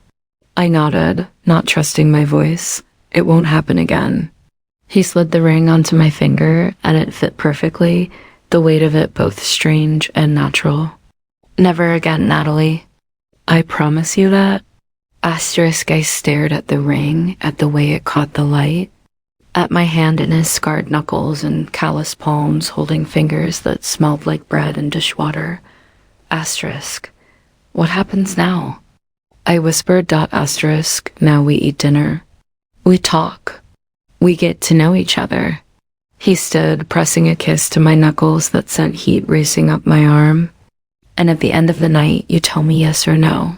I nodded, not trusting my voice. It won't happen again. He slid the ring onto my finger, and it fit perfectly, the weight of it both strange and natural. Never again, Natalie. I promise you that. Asterisk, I stared at the ring, at the way it caught the light, at my hand in his scarred knuckles and callous palms holding fingers that smelled like bread and dishwater. Asterisk, what happens now? I whispered. Asterisk, now we eat dinner. We talk. We get to know each other. He stood, pressing a kiss to my knuckles that sent heat racing up my arm. And at the end of the night, you tell me yes or no.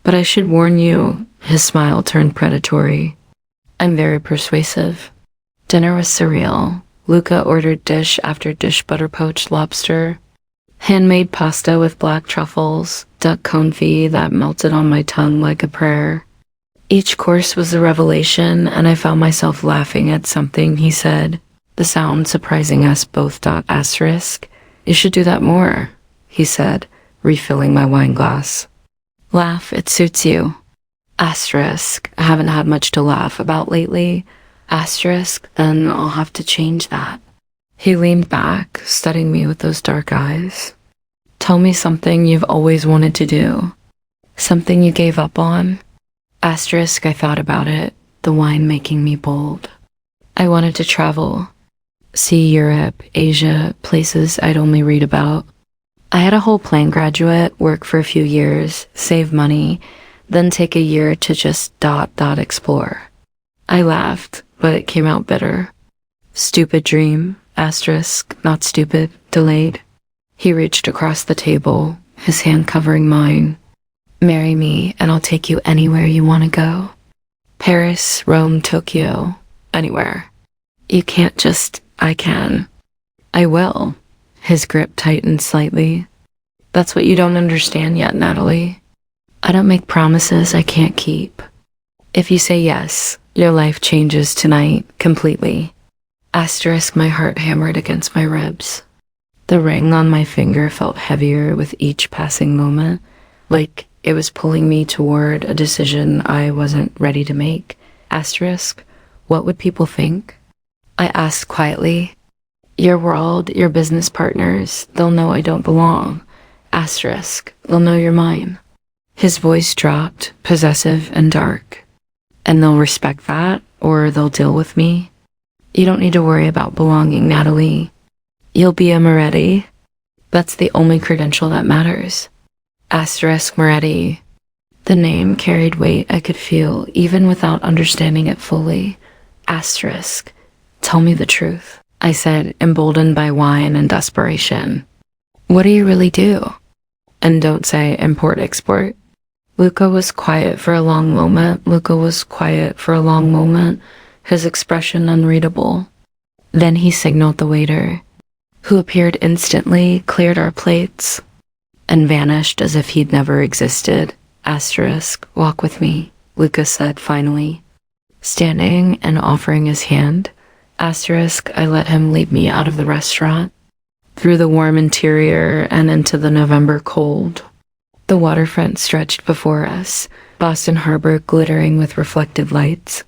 But I should warn you, his smile turned predatory. I'm very persuasive. Dinner was surreal. Luca ordered dish after dish, butter poached lobster, handmade pasta with black truffles, duck confit that melted on my tongue like a prayer. Each course was a revelation, and I found myself laughing at something he said, the sound surprising us both. Asterisk, you should do that more, he said, refilling my wine glass. Laugh, it suits you. Asterisk, I haven't had much to laugh about lately. Asterisk, then I'll have to change that. He leaned back, studying me with those dark eyes. Tell me something you've always wanted to do. Something you gave up on. Asterisk, I thought about it, the wine making me bold. I wanted to travel. See Europe, Asia, places I'd only read about. I had a whole plan. Graduate, work for a few years, save money, then take a year to just explore. I laughed, but it came out bitter. Stupid dream, asterisk, not stupid, delayed. He reached across the table, his hand covering mine. Marry me, and I'll take you anywhere you want to go. Paris, Rome, Tokyo, anywhere. You can't just, I can. I will. His grip tightened slightly. That's what you don't understand yet, Natalie. I don't make promises I can't keep. If you say yes, your life changes tonight, completely. Asterisk, my heart hammered against my ribs. The ring on my finger felt heavier with each passing moment, like it was pulling me toward a decision I wasn't ready to make. Asterisk, what would people think? I asked quietly. Your world, your business partners, they'll know I don't belong. Asterisk, they'll know you're mine. His voice dropped, possessive and dark. And they'll respect that, or they'll deal with me. You don't need to worry about belonging, Natalie. You'll be a Moretti. That's the only credential that matters. Asterisk Moretti. The name carried weight I could feel, even without understanding it fully. Asterisk. Tell me the truth, I said, emboldened by wine and desperation. What do you really do? And don't say import-export. Luca was quiet for a long moment. His expression unreadable. Then he signaled the waiter, who appeared instantly, cleared our plates, and vanished as if he'd never existed. Asterisk, walk with me, Luca said finally, standing and offering his hand. Asterisk, I let him lead me out of the restaurant, through the warm interior and into the November cold. The waterfront stretched before us, Boston Harbor glittering with reflected lights.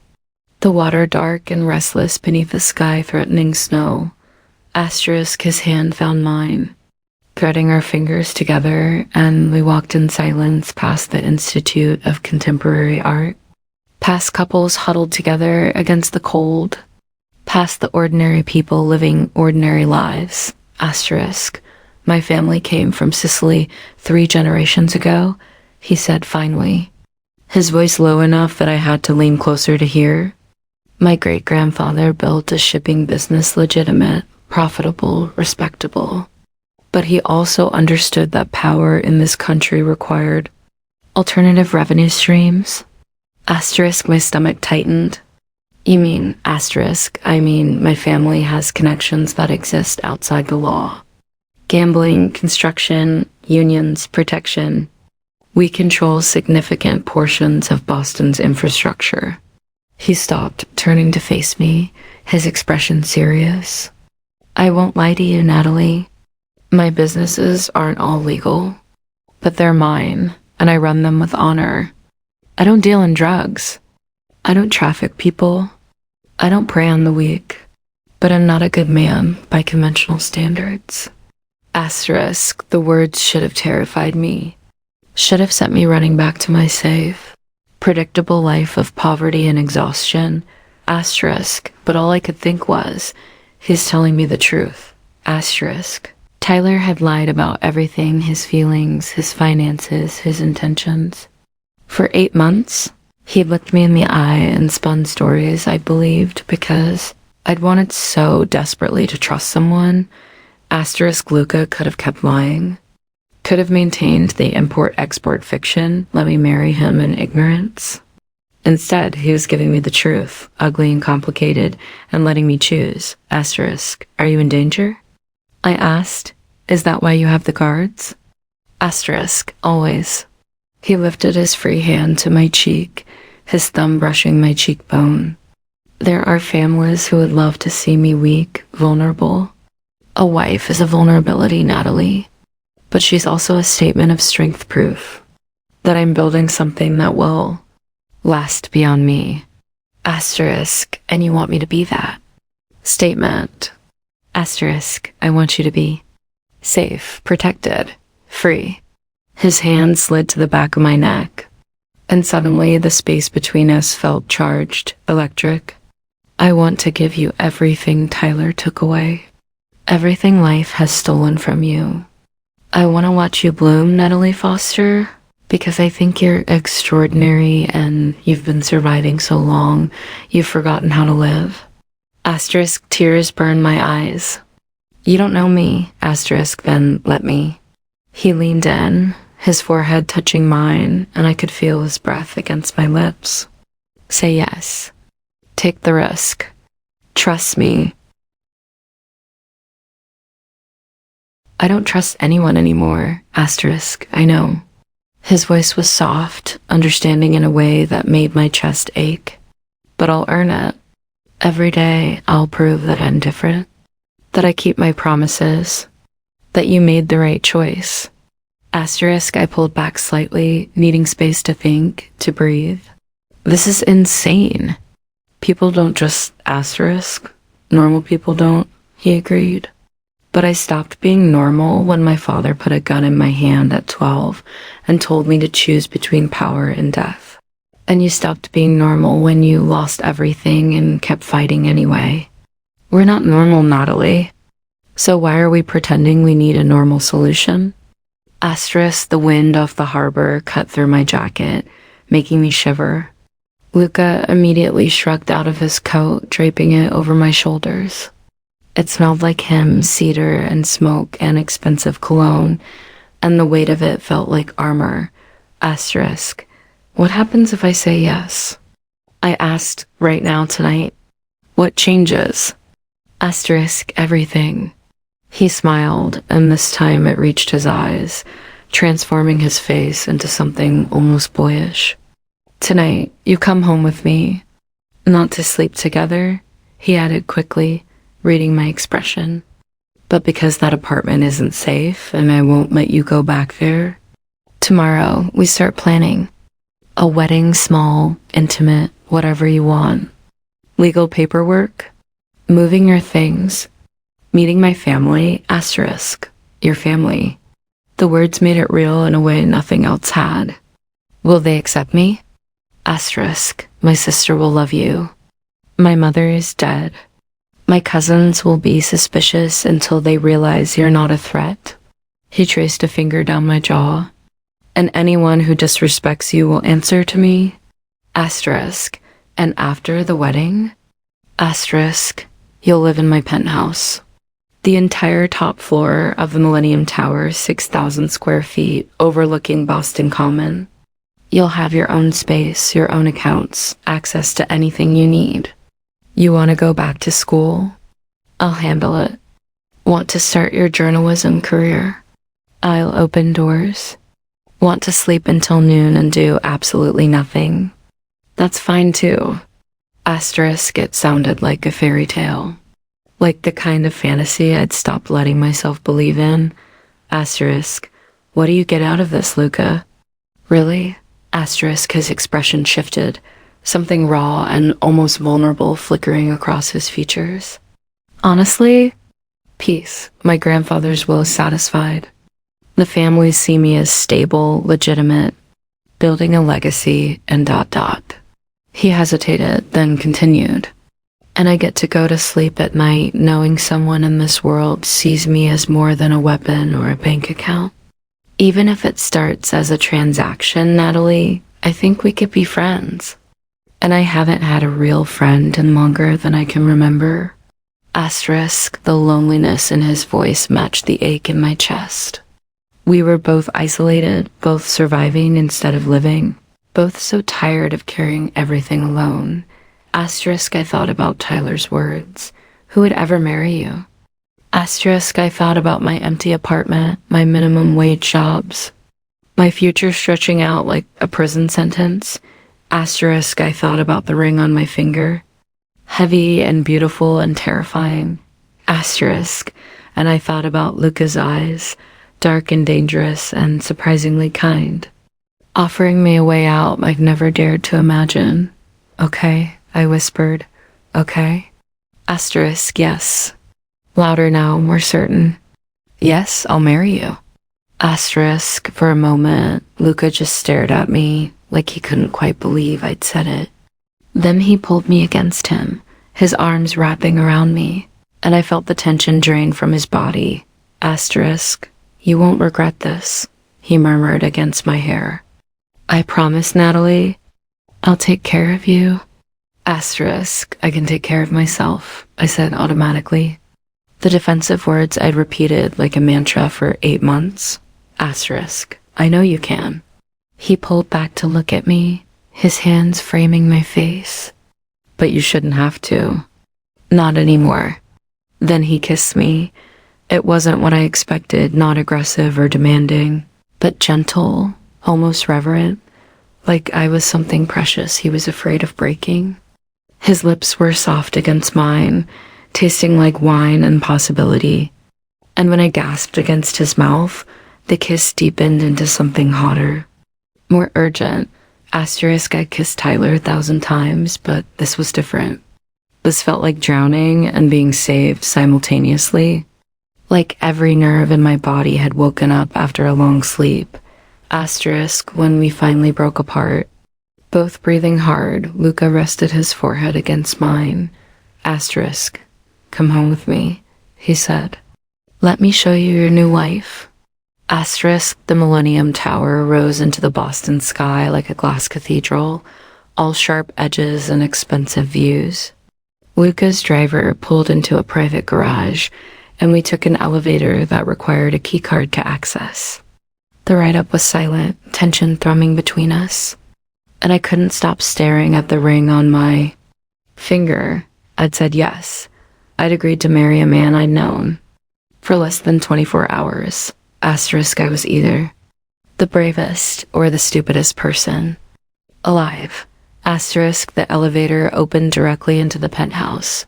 The water dark and restless beneath the sky threatening snow. Asterisk, his hand found mine, threading our fingers together, and we walked in silence past the Institute of Contemporary Art, past couples huddled together against the cold, past the ordinary people living ordinary lives. Asterisk, my family came from Sicily 3 generations ago, he said finally, his voice low enough that I had to lean closer to hear. My great-grandfather built a shipping business legitimate, profitable, respectable. But he also understood that power in this country required alternative revenue streams. Asterisk, my stomach tightened. You mean, asterisk, I mean my family has connections that exist outside the law. Gambling, construction, unions, protection. We control significant portions of Boston's infrastructure. He stopped, turning to face me, his expression serious. I won't lie to you, Natalie. My businesses aren't all legal, but they're mine, and I run them with honor. I don't deal in drugs. I don't traffic people. I don't prey on the weak, but I'm not a good man by conventional standards. Asterisk, the words should have terrified me, should have sent me running back to my safe, predictable life of poverty and exhaustion. Asterisk, but all I could think was, he's telling me the truth. Asterisk. Tyler had lied about everything, his feelings, his finances, his intentions. For 8 months, he looked me in the eye and spun stories I believed because I'd wanted so desperately to trust someone. Asterisk, Luca could have kept lying, could have maintained the import-export fiction, let me marry him in ignorance. Instead, he was giving me the truth, ugly and complicated, and letting me choose. Asterisk, are you in danger? I asked, is that why you have the guards? Asterisk, always. He lifted his free hand to my cheek, his thumb brushing my cheekbone. There are families who would love to see me weak, vulnerable. A wife is a vulnerability, Natalie, but she's also a statement of strength proof that I'm building something that will last beyond me. Asterisk, and you want me to be that. Statement. Asterisk, I want you to be safe, protected, free. His hand slid to the back of my neck, and suddenly the space between us felt charged, electric. I want to give you everything Tyler took away, everything life has stolen from you. I want to watch you bloom, Natalie Foster, Because I think you're extraordinary and you've been surviving so long, you've forgotten how to live. Asterisk, tears burn my eyes. You don't know me, asterisk, then let me. He leaned in, his forehead touching mine, and I could feel his breath against my lips. Say yes. Take the risk. Trust me. I don't trust anyone anymore, asterisk, I know. His voice was soft, understanding in a way that made my chest ache. But I'll earn it. Every day, I'll prove that I'm different, that I keep my promises, that you made the right choice. Asterisk, I pulled back slightly, needing space to think, to breathe. This is insane. People don't just asterisk. Normal people don't, he agreed. But I stopped being normal when my father put a gun in my hand at 12 and told me to choose between power and death. And you stopped being normal when you lost everything and kept fighting anyway. We're not normal, Natalie. So why are we pretending we need a normal solution? Asterisk, the wind off the harbor cut through my jacket, making me shiver. Luca immediately shrugged out of his coat, draping it over my shoulders. It smelled like him, cedar and smoke and expensive cologne, and the weight of it felt like armor. Asterisk, what happens if I say yes? I asked right now tonight. What changes? Asterisk, everything. He smiled, and this time it reached his eyes, transforming his face into something almost boyish. Tonight, you come home with me. Not to sleep together, he added quickly, reading my expression. But because that apartment isn't safe and I won't let you go back there. Tomorrow, we start planning. A wedding, small, intimate, whatever you want. Legal paperwork. Moving your things. Meeting my family, asterisk. Your family. The words made it real in a way nothing else had. Will they accept me? Asterisk. My sister will love you. My mother is dead. My cousins will be suspicious until they realize you're not a threat. He traced a finger down my jaw. And anyone who disrespects you will answer to me. Asterisk. And after the wedding? Asterisk. You'll live in my penthouse. The entire top floor of the Millennium Tower, 6,000 square feet, overlooking Boston Common. You'll have your own space, your own accounts, access to anything you need. You want to go back to school? I'll handle it. Want to start your journalism career? I'll open doors. Want to sleep until noon and do absolutely nothing? That's fine too. Asterisk, it sounded like a fairy tale. Like the kind of fantasy I'd stopped letting myself believe in. Asterisk, what do you get out of this, Luca? Really? Asterisk, his expression shifted. Something raw and almost vulnerable flickering across his features. Honestly, peace. My grandfather's will is satisfied. The families see me as stable, legitimate, building a legacy, and ... He hesitated, then continued. And I get to go to sleep at night knowing someone in this world sees me as more than a weapon or a bank account. Even if it starts as a transaction, Natalie, I think we could be friends. And I haven't had a real friend in longer than I can remember. Asterisk, the loneliness in his voice matched the ache in my chest. We were both isolated, both surviving instead of living, both so tired of carrying everything alone. Asterisk, I thought about Tyler's words. Who would ever marry you? Asterisk, I thought about my empty apartment, my minimum wage jobs, my future stretching out like a prison sentence. Asterisk, I thought about the ring on my finger. Heavy and beautiful and terrifying. Asterisk, and I thought about Luca's eyes, dark and dangerous and surprisingly kind, offering me a way out I've never dared to imagine. Okay, I whispered. Okay? Asterisk, yes. Louder now, more certain. Yes, I'll marry you. Asterisk, for a moment, Luca just stared at me like he couldn't quite believe I'd said it. Then he pulled me against him, his arms wrapping around me, and I felt the tension drain from his body. Asterisk, you won't regret this, he murmured against my hair. I promise, Natalie, I'll take care of you. Asterisk, I can take care of myself, I said automatically. The defensive words I'd repeated like a mantra for 8 months. Asterisk, I know you can. He pulled back to look at me, his hands framing my face. But you shouldn't have to. Not anymore. Then he kissed me. It wasn't what I expected, not aggressive or demanding, but gentle, almost reverent, like I was something precious he was afraid of breaking. His lips were soft against mine, tasting like wine and possibility. And when I gasped against his mouth, the kiss deepened into something hotter, more urgent. Asterisk, I kissed Tyler 1,000 times, but this was different. This felt like drowning and being saved simultaneously. Like every nerve in my body had woken up after a long sleep. Asterisk, when we finally broke apart. Both breathing hard, Luca rested his forehead against mine. Asterisk, come home with me, he said. Let me show you your new life. Asterisk, the Millennium Tower rose into the Boston sky like a glass cathedral, all sharp edges and expensive views. Luca's driver pulled into a private garage, and we took an elevator that required a keycard to access. The ride-up was silent, tension thrumming between us, and I couldn't stop staring at the ring on my finger. I'd said yes. I'd agreed to marry a man I'd known. For less than 24 hours. Asterisk, I was either the bravest or the stupidest person alive. Asterisk, the elevator opened directly into the penthouse,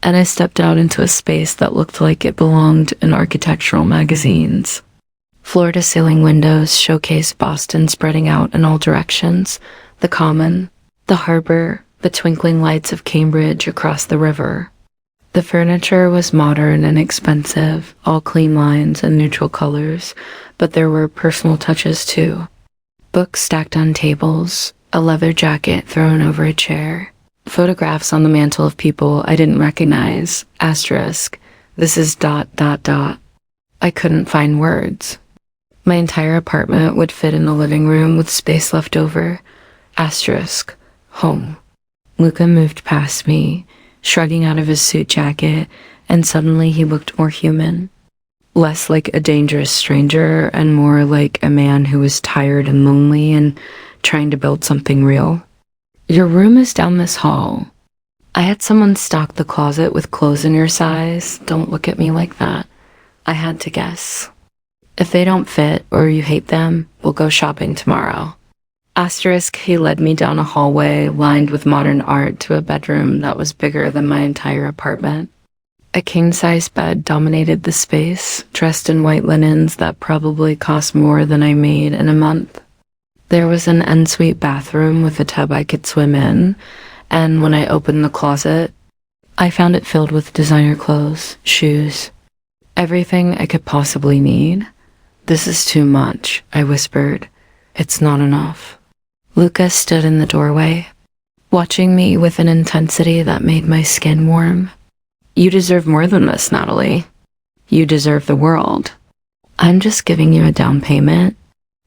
and I stepped out into a space that looked like it belonged in architectural magazines. Floor-to-ceiling windows showcased Boston spreading out in all directions, the Common, the harbor, the twinkling lights of Cambridge across the river. The furniture was modern and expensive, all clean lines and neutral colors, but there were personal touches too. Books stacked on tables, a leather jacket thrown over a chair, photographs on the mantle of people I didn't recognize. Asterisk, this is ... I couldn't find words. My entire apartment would fit in a living room with space left over. Asterisk, home. Luca moved past me, shrugging out of his suit jacket, and suddenly he looked more human. Less like a dangerous stranger and more like a man who was tired and lonely and trying to build something real. Your room is down this hall. I had someone stock the closet with clothes in your size. Don't look at me like that. I had to guess. If they don't fit or you hate them, we'll go shopping tomorrow. Asterisk, he led me down a hallway lined with modern art to a bedroom that was bigger than my entire apartment. A king-size bed dominated the space, dressed in white linens that probably cost more than I made in a month. There was an ensuite bathroom with a tub I could swim in, and when I opened the closet, I found it filled with designer clothes, shoes, everything I could possibly need. This is too much, I whispered. It's not enough. Luca stood in the doorway, watching me with an intensity that made my skin warm. You deserve more than this, Natalie. You deserve the world. I'm just giving you a down payment.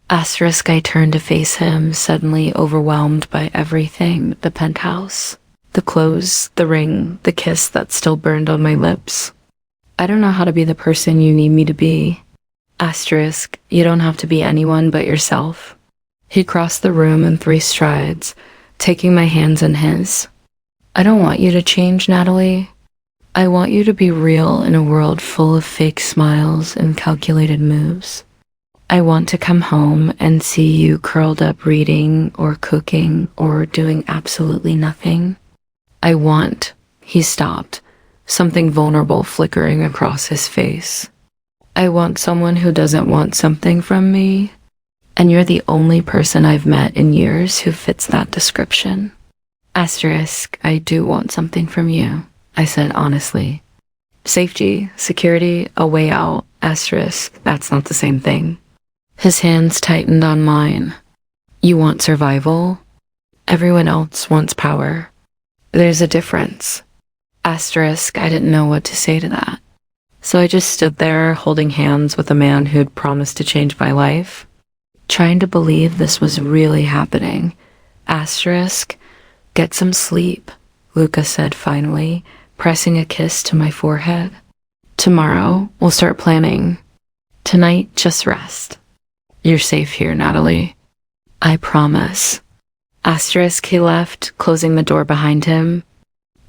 Asterisk, I turned to face him, suddenly overwhelmed by everything. The penthouse, the clothes, the ring, the kiss that still burned on my lips. I don't know how to be the person you need me to be. Asterisk, you don't have to be anyone but yourself. He crossed the room in 3 strides, taking my hands in his. I don't want you to change, Natalie. I want you to be real in a world full of fake smiles and calculated moves. I want to come home and see you curled up reading or cooking or doing absolutely nothing. I want, he stopped, something vulnerable flickering across his face. I want someone who doesn't want something from me, and you're the only person I've met in years who fits that description. Asterisk, I do want something from you, I said honestly. Safety, security, a way out. Asterisk, that's not the same thing. His hands tightened on mine. You want survival? Everyone else wants power. There's a difference. Asterisk, I didn't know what to say to that. So I just stood there holding hands with a man who'd promised to change my life. trying to believe this was really happening. Asterisk, get some sleep, Luca said finally, pressing a kiss to my forehead. Tomorrow, we'll start planning. Tonight, just rest. You're safe here, Natalie. I promise. Asterisk, he left, closing the door behind him,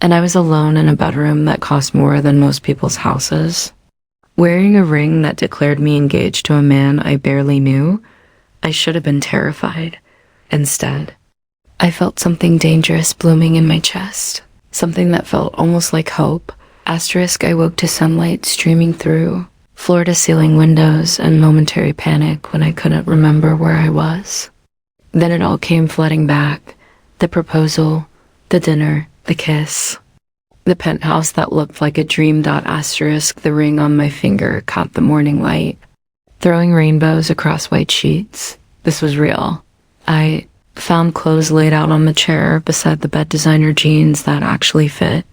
and I was alone in a bedroom that cost more than most people's houses. Wearing a ring that declared me engaged to a man I barely knew, I should have been terrified. Instead, I felt something dangerous blooming in my chest, something that felt almost like hope. Asterisk, I woke to sunlight streaming through floor-to-ceiling windows and momentary panic when I couldn't remember where I was. Then it all came flooding back. The proposal, the dinner, the kiss. The penthouse that looked like a dream. Asterisk, the ring on my finger caught the morning light, throwing rainbows across white sheets. This was real. I found clothes laid out on the chair beside the bed, designer jeans that actually fit,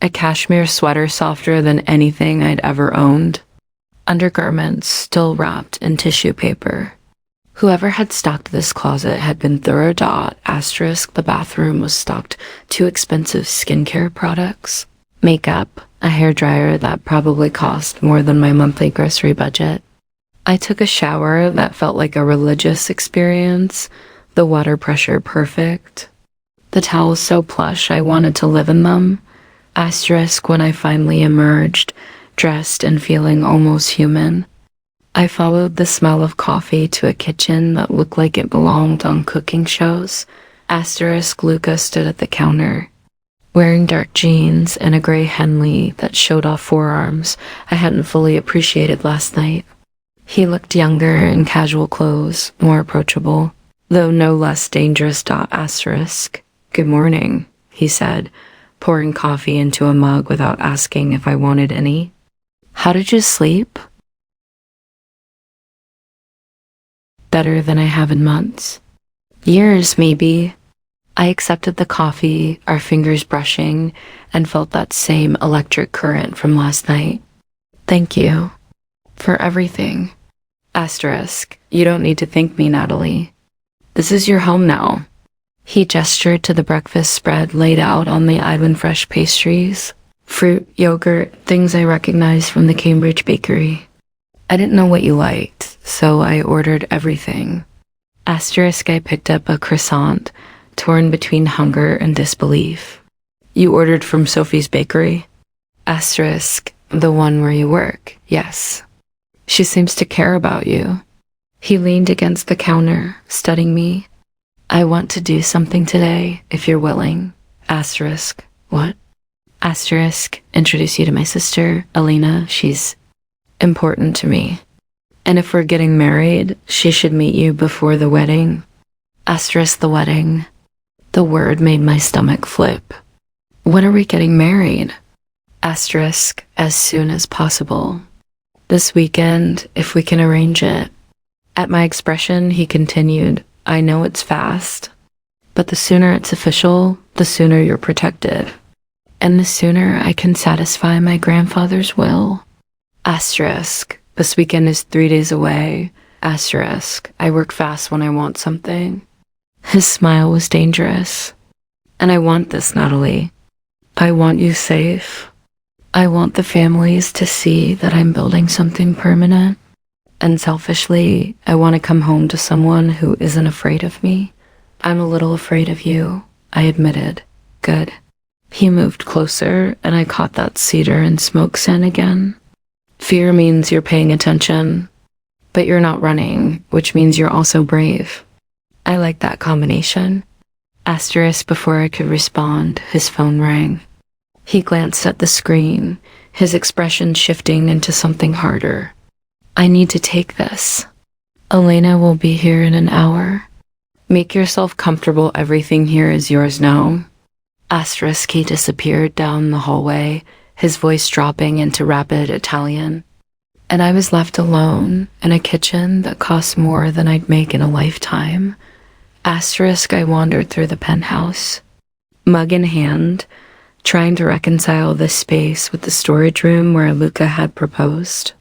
a cashmere sweater softer than anything I'd ever owned, undergarments still wrapped in tissue paper. Whoever had stocked this closet had been thorough. Asterisk, the bathroom was stocked too expensive skincare products, makeup, a hairdryer that probably cost more than my monthly grocery budget. I took a shower that felt like a religious experience, the water pressure perfect, the towels so plush I wanted to live in them. Asterisk, when I finally emerged, dressed and feeling almost human, I followed the smell of coffee to a kitchen that looked like it belonged on cooking shows. Asterisk, Luca stood at the counter, wearing dark jeans and a gray Henley that showed off forearms I hadn't fully appreciated last night. He looked younger in casual clothes, more approachable, though no less dangerous. Asterisk, good morning, he said, pouring coffee into a mug without asking if I wanted any. How did you sleep? Better than I have in months. Years, maybe. I accepted the coffee, our fingers brushing, and felt that same electric current from last night. Thank you. For everything. Asterisk, you don't need to thank me, Natalie. This is your home now. He gestured to the breakfast spread laid out on the Idwin fresh pastries, fruit, yogurt, things I recognized from the Cambridge bakery. I didn't know what you liked, so I ordered everything. Asterisk, I picked up a croissant, torn between hunger and disbelief. You ordered from Sophie's bakery? Asterisk, the one where you work, yes. She seems to care about you. He leaned against the counter, studying me. I want to do something today, if you're willing. Asterisk, what? Asterisk, introduce you to my sister, Elena. She's important to me. And if we're getting married, she should meet you before the wedding. Asterisk, the wedding. The word made my stomach flip. When are we getting married? Asterisk, as soon as possible. This weekend, if we can arrange it. At my expression, he continued, I know it's fast, but the sooner it's official, the sooner you're protected. And the sooner I can satisfy my grandfather's will. Asterisk, this weekend is 3 days away. Asterisk, I work fast when I want something. His smile was dangerous. And I want this, Natalie. I want you safe. I want the families to see that I'm building something permanent. And selfishly, I want to come home to someone who isn't afraid of me. I'm a little afraid of you, I admitted. Good. He moved closer, and I caught that cedar and smoke scent again. Fear means you're paying attention, but you're not running, which means you're also brave. I like that combination. Asterisk, before I could respond, his phone rang. He glanced at the screen, his expression shifting into something harder. I need to take this. Elena will be here in an hour. Make yourself comfortable. Everything here is yours now. Asterisk, he disappeared down the hallway, his voice dropping into rapid Italian. And I was left alone in a kitchen that cost more than I'd make in a lifetime. Asterisk, I wandered through the penthouse, mug in hand, trying to reconcile this space with the storage room where Luca had proposed.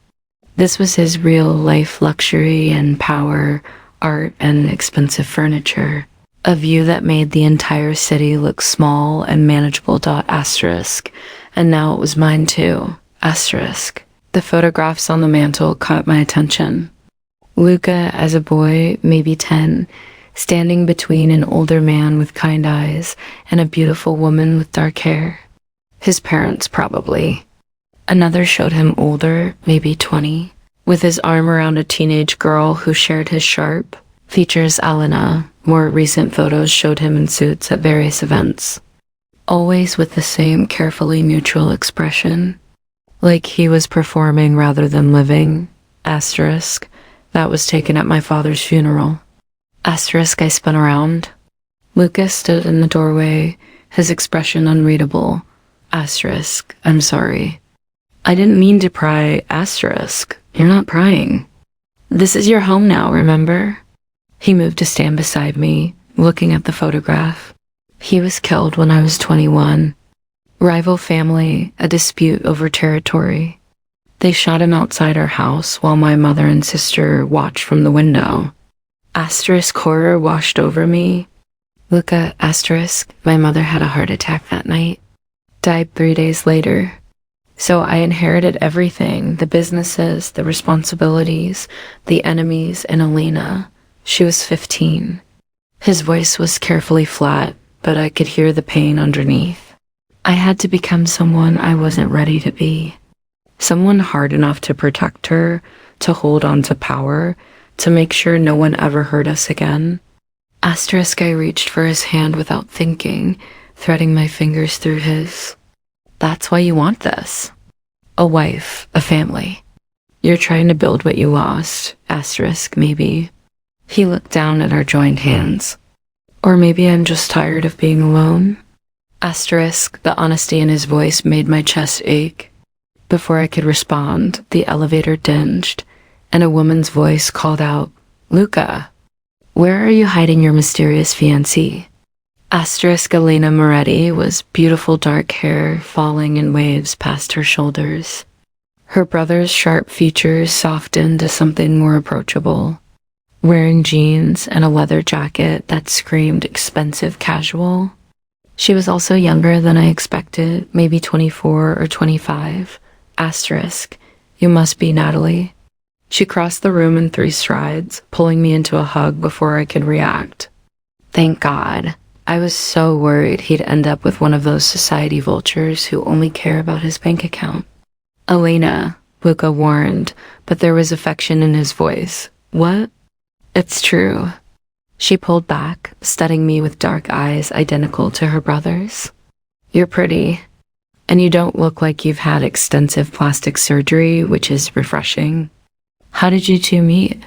This was his real-life luxury and power art and expensive furniture. A view that made the entire city look small and manageable. Asterisk. And now it was mine too. Asterisk. The photographs on the mantle caught my attention. Luca as a boy, maybe 10, standing between an older man with kind eyes and a beautiful woman with dark hair. His parents, probably. Another showed him older, maybe 20, with his arm around a teenage girl who shared his sharp features. Elena. More recent photos showed him in suits at various events, always with the same carefully neutral expression, like he was performing rather than living. Asterisk. That was taken at my father's funeral. Asterisk. I spun around. Lucas stood in the doorway, his expression unreadable. Asterisk. I'm sorry. I didn't mean to pry. Asterisk. You're not prying. This is your home now, remember? He moved to stand beside me, looking at the photograph. He was killed when I was 21. Rival family, a dispute over territory. They shot him outside our house while my mother and sister watched from the window. Asterisk. Horror washed over me. Luca. Asterisk. My mother had a heart attack that night. Died 3 days later. So I inherited everything, the businesses, the responsibilities, the enemies, and Elena. She was 15. His voice was carefully flat, but I could hear the pain underneath. I had to become someone I wasn't ready to be. Someone hard enough to protect her, to hold on to power, to make sure no one ever hurt us again. Asterisk. I reached for his hand without thinking, threading my fingers through his. That's why you want this. A wife, a family. You're trying to build what you lost. Asterisk. Maybe. He looked down at our joined hands. Or maybe I'm just tired of being alone. Asterisk. The honesty in his voice made my chest ache. Before I could respond, the elevator dinged, and a woman's voice called out, Luca, where are you hiding your mysterious fiancé? Asterisk. Elena Moretti was beautiful dark hair falling in waves past her shoulders. Her brother's sharp features softened to something more approachable. Wearing jeans and a leather jacket that screamed expensive casual. She was also younger than I expected, maybe 24 or 25. Asterisk. You must be Natalie. She crossed the room in 3 strides, pulling me into a hug before I could react. Thank God. I was so worried he'd end up with one of those society vultures who only care about his bank account. Elena, Luca warned, but there was affection in his voice. What? It's true. She pulled back, studying me with dark eyes identical to her brother's. You're pretty, and you don't look like you've had extensive plastic surgery, which is refreshing. How did you two meet?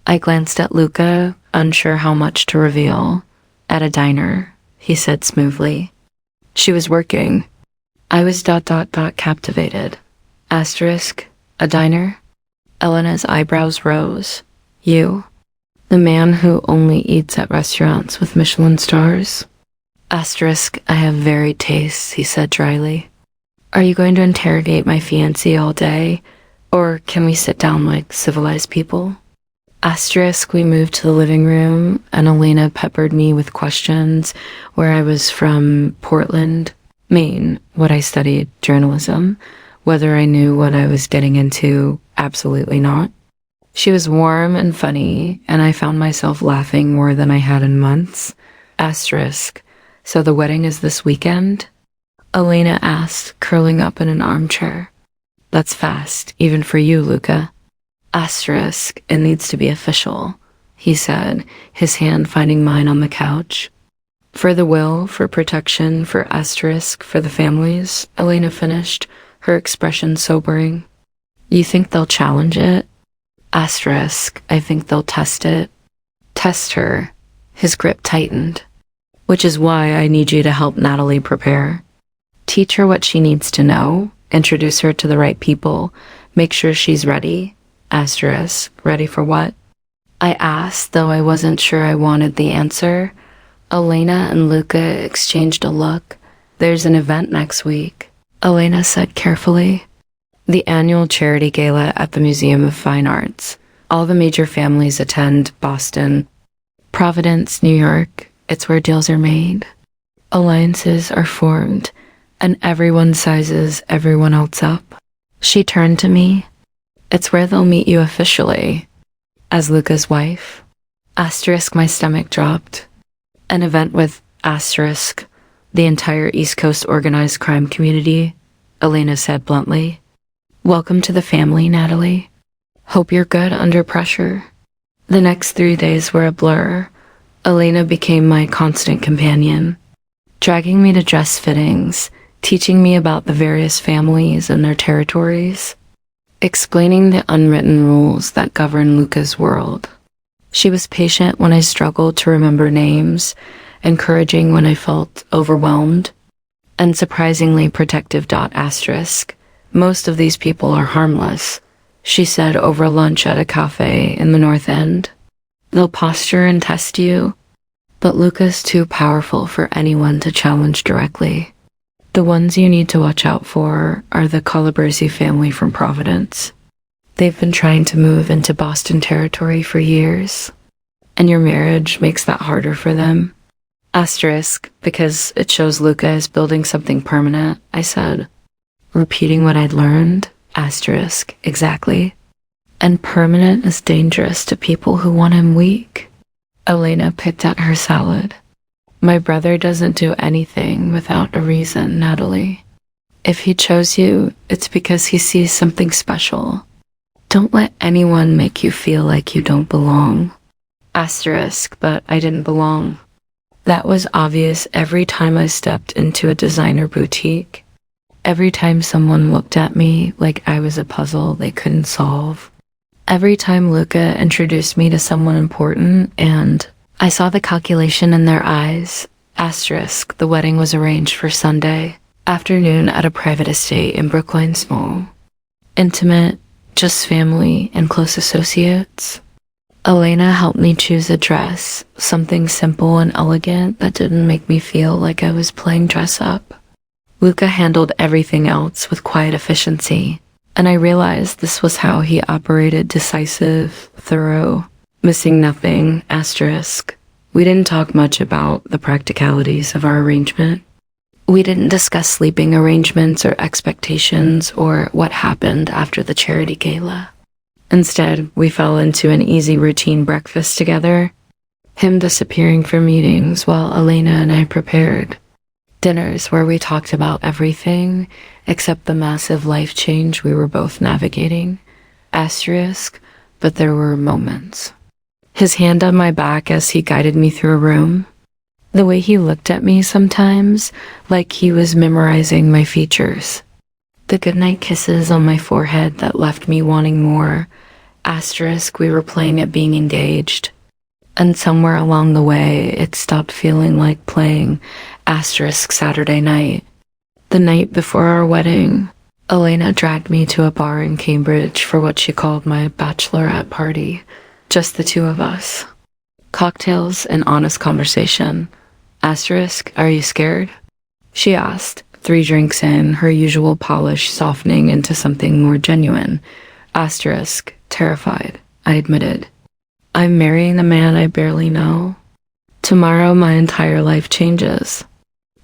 I glanced at Luca, unsure how much to reveal. At a diner, he said smoothly. She was working. I was ... captivated. Asterisk. A diner? Elena's eyebrows rose. You? The man who only eats at restaurants with Michelin stars? Asterisk. I have varied tastes, he said dryly. Are you going to interrogate my fiancé all day? Or can we sit down like civilized people? Asterisk. We moved to the living room, and Elena peppered me with questions where I was from. Portland, Maine, what I studied, journalism, whether I knew what I was getting into, absolutely not. She was warm and funny, and I found myself laughing more than I had in months. Asterisk. So the wedding is this weekend? Elena asked, curling up in an armchair. That's fast, even for you, Luca. Asterisk. It needs to be official, he said, his hand finding mine on the couch. For the will, for protection, for asterisk, for the families, Elena finished, her expression sobering. You think they'll challenge it? Asterisk. I think they'll test it. Test her. His grip tightened. Which is why I need you to help Natalie prepare. Teach her what she needs to know, introduce her to the right people, make sure she's ready. Asterisk. Ready for what? I asked, though I wasn't sure I wanted the answer. Elena and Luca exchanged a look. There's an event next week, Elena said carefully. The annual charity gala at the Museum of Fine Arts. All the major families attend. Boston, Providence, New York. It's where deals are made. Alliances are formed, and everyone sizes everyone else up. She turned to me. It's where they'll meet you officially, as Luca's wife. Asterisk, my stomach dropped. An event with asterisk, the entire East Coast organized crime community, Elena said bluntly. Welcome to the family, Natalie. Hope you're good under pressure. The next 3 days were a blur. Elena became my constant companion, dragging me to dress fittings, teaching me about the various families and their territories, explaining the unwritten rules that govern Luca's world. She was patient when I struggled to remember names, encouraging when I felt overwhelmed, and surprisingly protective. Asterisk. Most of these people are harmless, she said over lunch at a cafe in the North End. They'll posture and test you, but Luca's too powerful for anyone to challenge directly. The ones you need to watch out for are the Calabrese family from Providence. They've been trying to move into Boston territory for years, and your marriage makes that harder for them. Asterisk, because it shows Luca is building something permanent, I said, repeating what I'd learned. Asterisk, exactly. And permanent is dangerous to people who want him weak. Elena picked at her salad. My brother doesn't do anything without a reason, Natalie. If he chose you, it's because he sees something special. Don't let anyone make you feel like you don't belong. Asterisk, but I didn't belong. That was obvious every time I stepped into a designer boutique. Every time someone looked at me like I was a puzzle they couldn't solve. Every time Luca introduced me to someone important, and I saw the calculation in their eyes. Asterisk, the wedding was arranged for Sunday afternoon at a private estate in Brookline Small. Intimate, just family and close associates. Elena helped me choose a dress, something simple and elegant that didn't make me feel like I was playing dress up. Luca handled everything else with quiet efficiency, and I realized this was how he operated: decisive, thorough, missing nothing. Asterisk. We didn't talk much about the practicalities of our arrangement. We didn't discuss sleeping arrangements or expectations or what happened after the charity gala. Instead, we fell into an easy routine breakfast together, him disappearing for meetings while Elena and I prepared. Dinners where we talked about everything except the massive life change we were both navigating. Asterisk, but there were moments. His hand on my back as he guided me through a room. The way he looked at me sometimes, like he was memorizing my features. The goodnight kisses on my forehead that left me wanting more. Asterisk, we were playing at being engaged. And somewhere along the way, it stopped feeling like playing. Asterisk, Saturday night. The night before our wedding, Elena dragged me to a bar in Cambridge for what she called my bachelorette party. Just the two of us. Cocktails and honest conversation. Asterisk, are you scared? She asked, 3 drinks in, her usual polish softening into something more genuine. Asterisk, terrified, I admitted. I'm marrying a man I barely know. Tomorrow my entire life changes.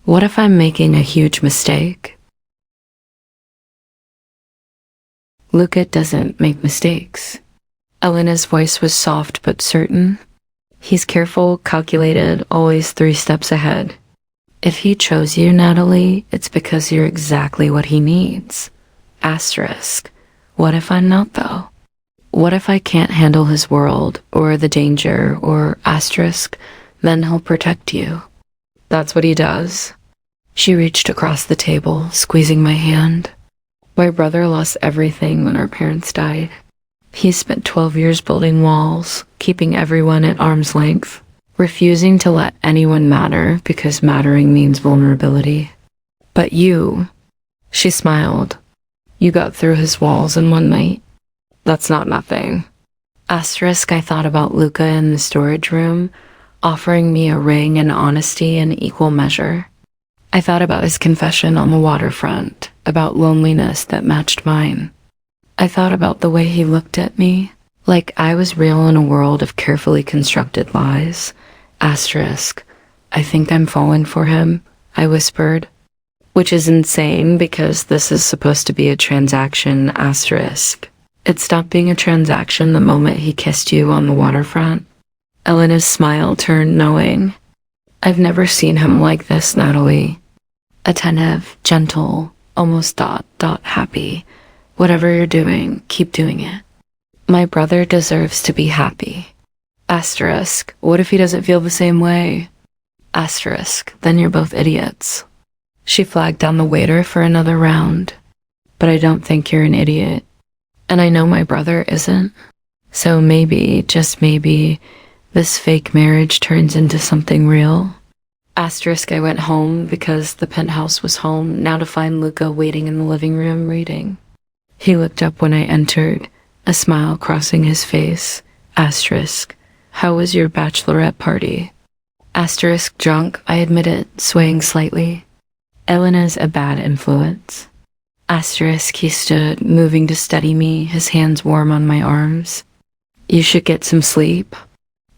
What if I'm making a huge mistake? Luca doesn't make mistakes. Elena's voice was soft but certain. He's careful, calculated, always 3 steps ahead. If he chose you, Natalie, it's because you're exactly what he needs. Asterisk. What if I'm not, though? What if I can't handle his world, or the danger, or asterisk, then he'll protect you. That's what he does. She reached across the table, squeezing my hand. My brother lost everything when our parents died. He spent 12 years building walls, keeping everyone at arm's length, refusing to let anyone matter because mattering means vulnerability. But you, she smiled, you got through his walls in one night. That's not nothing. Asterisk, I thought about Luca in the storage room, offering me a ring and honesty in equal measure. I thought about his confession on the waterfront, about loneliness that matched mine. I thought about the way he looked at me, Like I was real in a world of carefully constructed lies. Asterisk. I think I'm falling for him, I whispered. Which is insane because this is supposed to be a transaction, asterisk. It stopped being a transaction the moment he kissed you on the waterfront. Elena's smile turned knowing. I've never seen him like this, Natalie. Attentive, gentle, almost happy. Whatever you're doing, keep doing it. My brother deserves to be happy. Asterisk. What if he doesn't feel the same way? Asterisk. Then you're both idiots. She flagged down the waiter for another round. But I don't think you're an idiot. And I know my brother isn't. So maybe, just maybe, this fake marriage turns into something real. Asterisk. I went home because the penthouse was home, now to find Luca waiting in the living room reading. He looked up when I entered, a smile crossing his face. Asterisk. How was your bachelorette party? Asterisk. Drunk, I admitted, swaying slightly. Elena's a bad influence. Asterisk. He stood, moving to steady me, his hands warm on my arms. You should get some sleep.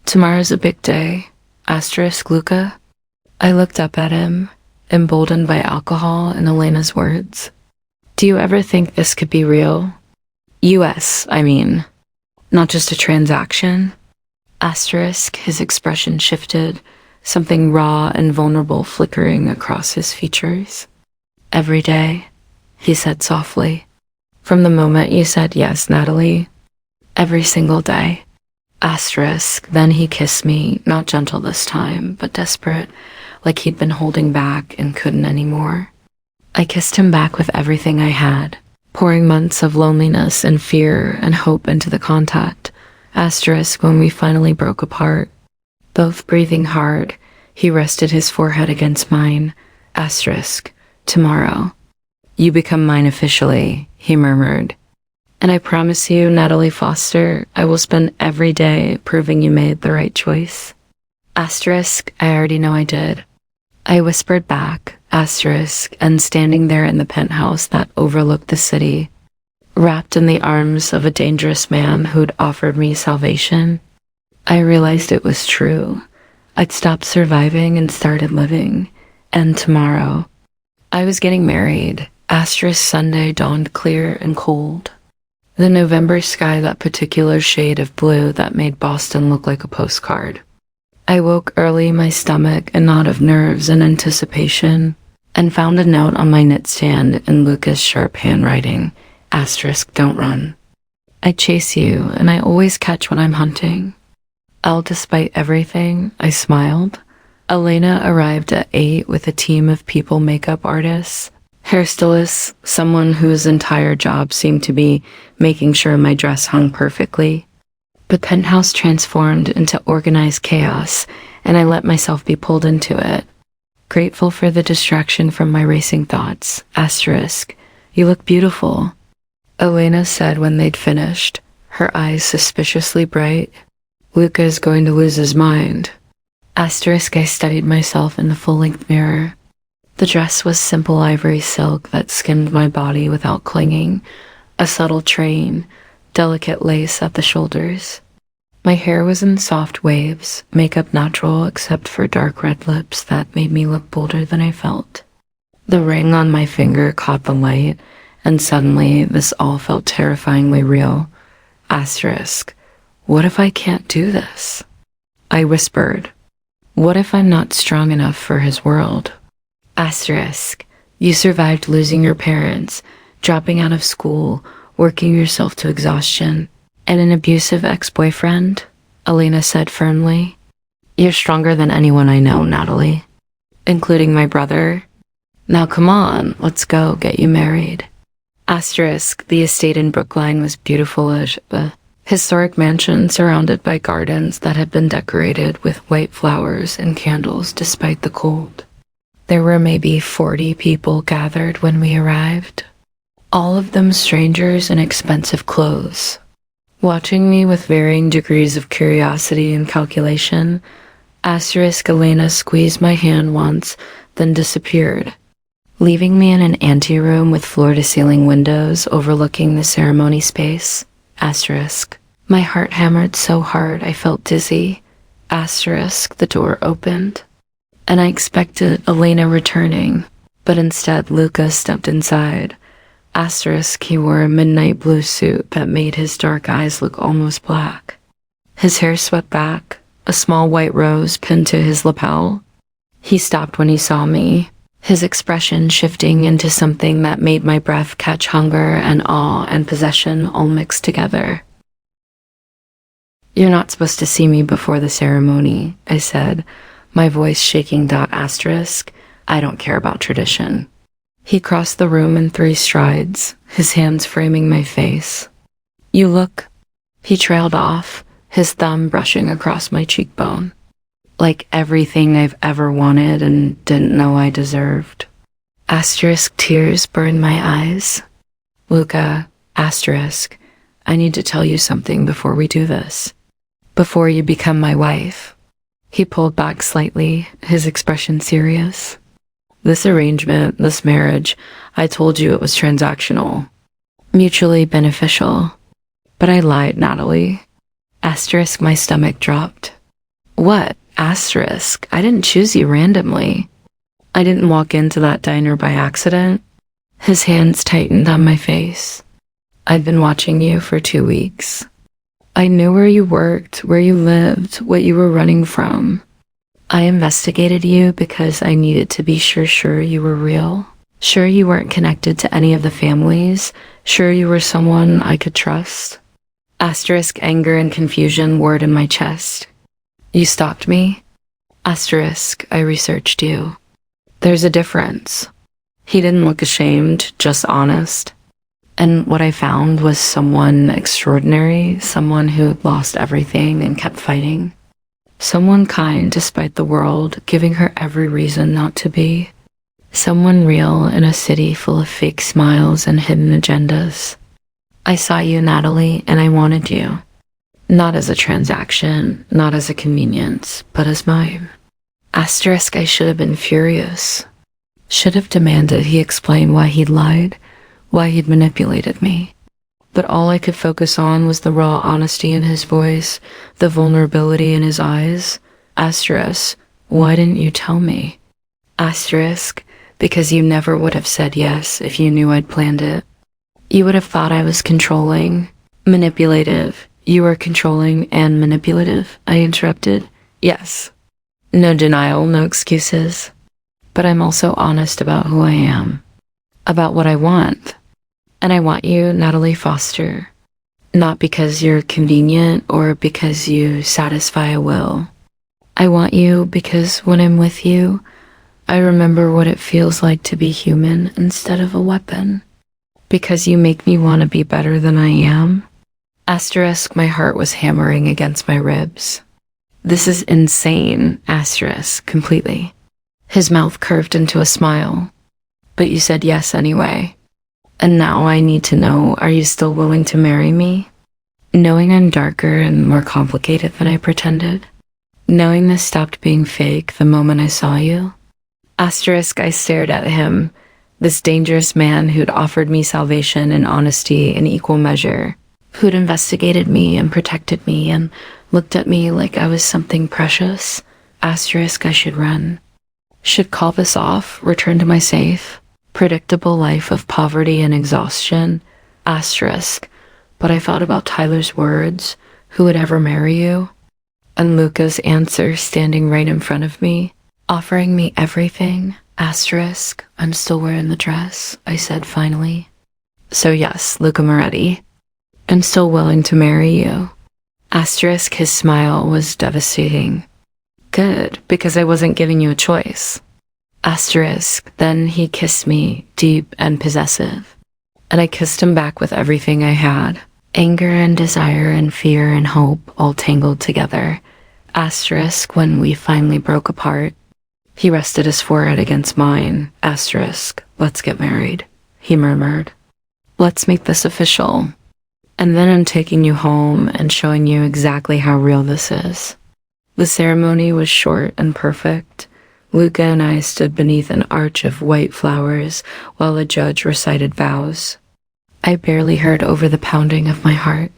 Tomorrow's a big day. Asterisk. Luca? I looked up at him, emboldened by alcohol and Elena's words. Do you ever think this could be real? US, I mean. Not just a transaction? Asterisk. His expression shifted, something raw and vulnerable flickering across his features. Every day, he said softly. From the moment you said yes, Natalie. Every single day. Asterisk. Then he kissed me, not gentle this time, but desperate, like he'd been holding back and couldn't anymore. I kissed him back with everything I had, pouring months of loneliness and fear and hope into the contact. Asterisk. When we finally broke apart, both breathing hard, he rested his forehead against mine. Asterisk. Tomorrow. You become mine officially, he murmured. And I promise you, Natalie Foster, I will spend every day proving you made the right choice. Asterisk. I already know I did. I whispered back, asterisk, and standing there in the penthouse that overlooked the city, wrapped in the arms of a dangerous man who'd offered me salvation, I realized it was true. I'd stopped surviving and started living. And tomorrow, I was getting married. Asterisk. Sunday dawned clear and cold. The November sky that particular shade of blue that made Boston look like a postcard. I woke early, my stomach a knot of nerves and anticipation, and found a note on my nightstand in Luca's sharp handwriting. Asterisk. Don't run. I chase you, and I always catch what I'm hunting. All despite everything, I smiled. Elena arrived at 8 with a team of people makeup artists, hairstylists, someone whose entire job seemed to be making sure my dress hung perfectly. The penthouse transformed into organized chaos, and I let myself be pulled into it. Grateful for the distraction from my racing thoughts. Asterisk. You look beautiful, Elena said when they'd finished, her eyes suspiciously bright. Luca is going to lose his mind. Asterisk. I studied myself in the full-length mirror. The dress was simple ivory silk that skimmed my body without clinging, a subtle train, delicate lace at the shoulders. My hair was in soft waves, makeup natural except for dark red lips that made me look bolder than I felt. The ring on my finger caught the light, and suddenly this all felt terrifyingly real. Asterisk. What if I can't do this? I whispered. What if I'm not strong enough for his world? Asterisk. You survived losing your parents, dropping out of school, working yourself to exhaustion, and an abusive ex-boyfriend, Elena said firmly. You're stronger than anyone I know, Natalie. Including my brother. Now come on, let's go get you married. Asterisk. The estate in Brookline was beautiful as a historic mansion surrounded by gardens that had been decorated with white flowers and candles despite the cold. There were maybe 40 people gathered when we arrived. All of them strangers in expensive clothes, watching me with varying degrees of curiosity and calculation. Asterisk. Elena squeezed my hand once, then disappeared, leaving me in an anteroom with floor-to-ceiling windows overlooking the ceremony space. Asterisk. My heart hammered so hard I felt dizzy. The door opened, and I expected Elena returning, but instead Luca stepped inside. He wore a midnight blue suit that made his dark eyes look almost black. His hair swept back, a small white rose pinned to his lapel. He stopped when he saw me, his expression shifting into something that made my breath catch hunger and awe and possession all mixed together. "You're not supposed to see me before the ceremony," I said, my voice shaking. "I don't care about tradition." He crossed the room in 3 strides, his hands framing my face. "You look..." He trailed off, his thumb brushing across my cheekbone. "Like everything I've ever wanted and didn't know I deserved." Tears burned my eyes. "Luca, I need to tell you something before we do this. Before you become my wife." He pulled back slightly, his expression serious. "This arrangement, this marriage, I told you it was transactional. Mutually beneficial." But I lied, Natalie. My stomach dropped. "What? I didn't choose you randomly. I didn't walk into that diner by accident." His hands tightened on my face. "I'd been watching you for 2 weeks. I knew where you worked, where you lived, what you were running from. I investigated you because I needed to be sure you were real. Sure you weren't connected to any of the families. Sure you were someone I could trust." Anger and confusion whirred in my chest. "You stopped me?" "I researched you. There's a difference." He didn't look ashamed, just honest. "And what I found was someone extraordinary, someone who had lost everything and kept fighting. Someone kind despite the world giving her every reason not to be. Someone real in a city full of fake smiles and hidden agendas. I saw you, Natalie, and I wanted you. Not as a transaction, not as a convenience, but as mine." I should have been furious. Should have demanded he explain why he'd lied, why he'd manipulated me. But all I could focus on was the raw honesty in his voice, the vulnerability in his eyes. Why didn't you tell me? Because you never would have said yes if you knew I'd planned it. You would have thought I was controlling, manipulative. You were controlling and manipulative, I interrupted. Yes. No denial, no excuses. But I'm also honest about who I am, about what I want. And I want you, Natalie Foster, not because you're convenient or because you satisfy a will. I want you because when I'm with you, I remember what it feels like to be human instead of a weapon. Because you make me want to be better than I am. My heart was hammering against my ribs. This is insane, completely. His mouth curved into a smile. But you said yes anyway. And now I need to know, are you still willing to marry me? Knowing I'm darker and more complicated than I pretended. Knowing this stopped being fake the moment I saw you. I stared at him, this dangerous man who'd offered me salvation and honesty in equal measure, who'd investigated me and protected me and looked at me like I was something precious. I should run. Should call this off, return to my safe, predictable life of poverty and exhaustion. But I thought about Tyler's words, who would ever marry you? And Luca's answer standing right in front of me, offering me everything. I'm still wearing the dress, I said finally. So yes, Luca Moretti, I'm still willing to marry you. His smile was devastating. Good, because I wasn't giving you a choice. Then he kissed me, deep and possessive. And I kissed him back with everything I had. Anger and desire and fear and hope all tangled together. When we finally broke apart, he rested his forehead against mine. Let's get married, he murmured. Let's make this official. And then I'm taking you home and showing you exactly how real this is. The ceremony was short and perfect. Luca and I stood beneath an arch of white flowers while the judge recited vows. I barely heard over the pounding of my heart.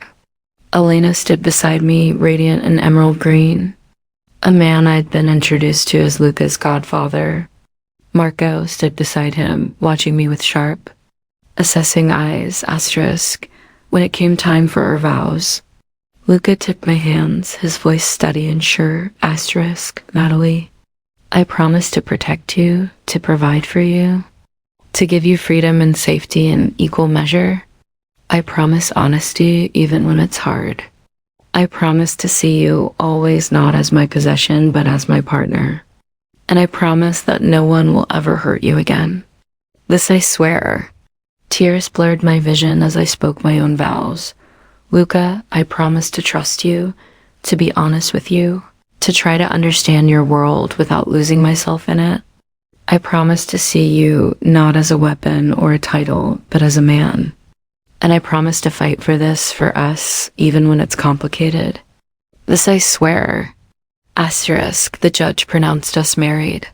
Elena stood beside me, radiant in emerald green. A man I'd been introduced to as Luca's godfather. Marco stood beside him, watching me with sharp, assessing eyes, asterisk, when it came time for our vows. Luca took my hands, his voice steady and sure, asterisk, Natalie. I promise to protect you, to provide for you, to give you freedom and safety in equal measure. I promise honesty even when it's hard. I promise to see you always not as my possession but as my partner. And I promise that no one will ever hurt you again. This I swear. Tears blurred my vision as I spoke my own vows. Luca, I promise to trust you, to be honest with you, to try to understand your world without losing myself in it. I promise to see you not as a weapon or a title, but as a man. And I promise to fight for this for us, even when it's complicated. This I swear. Asterisk, the judge pronounced us married.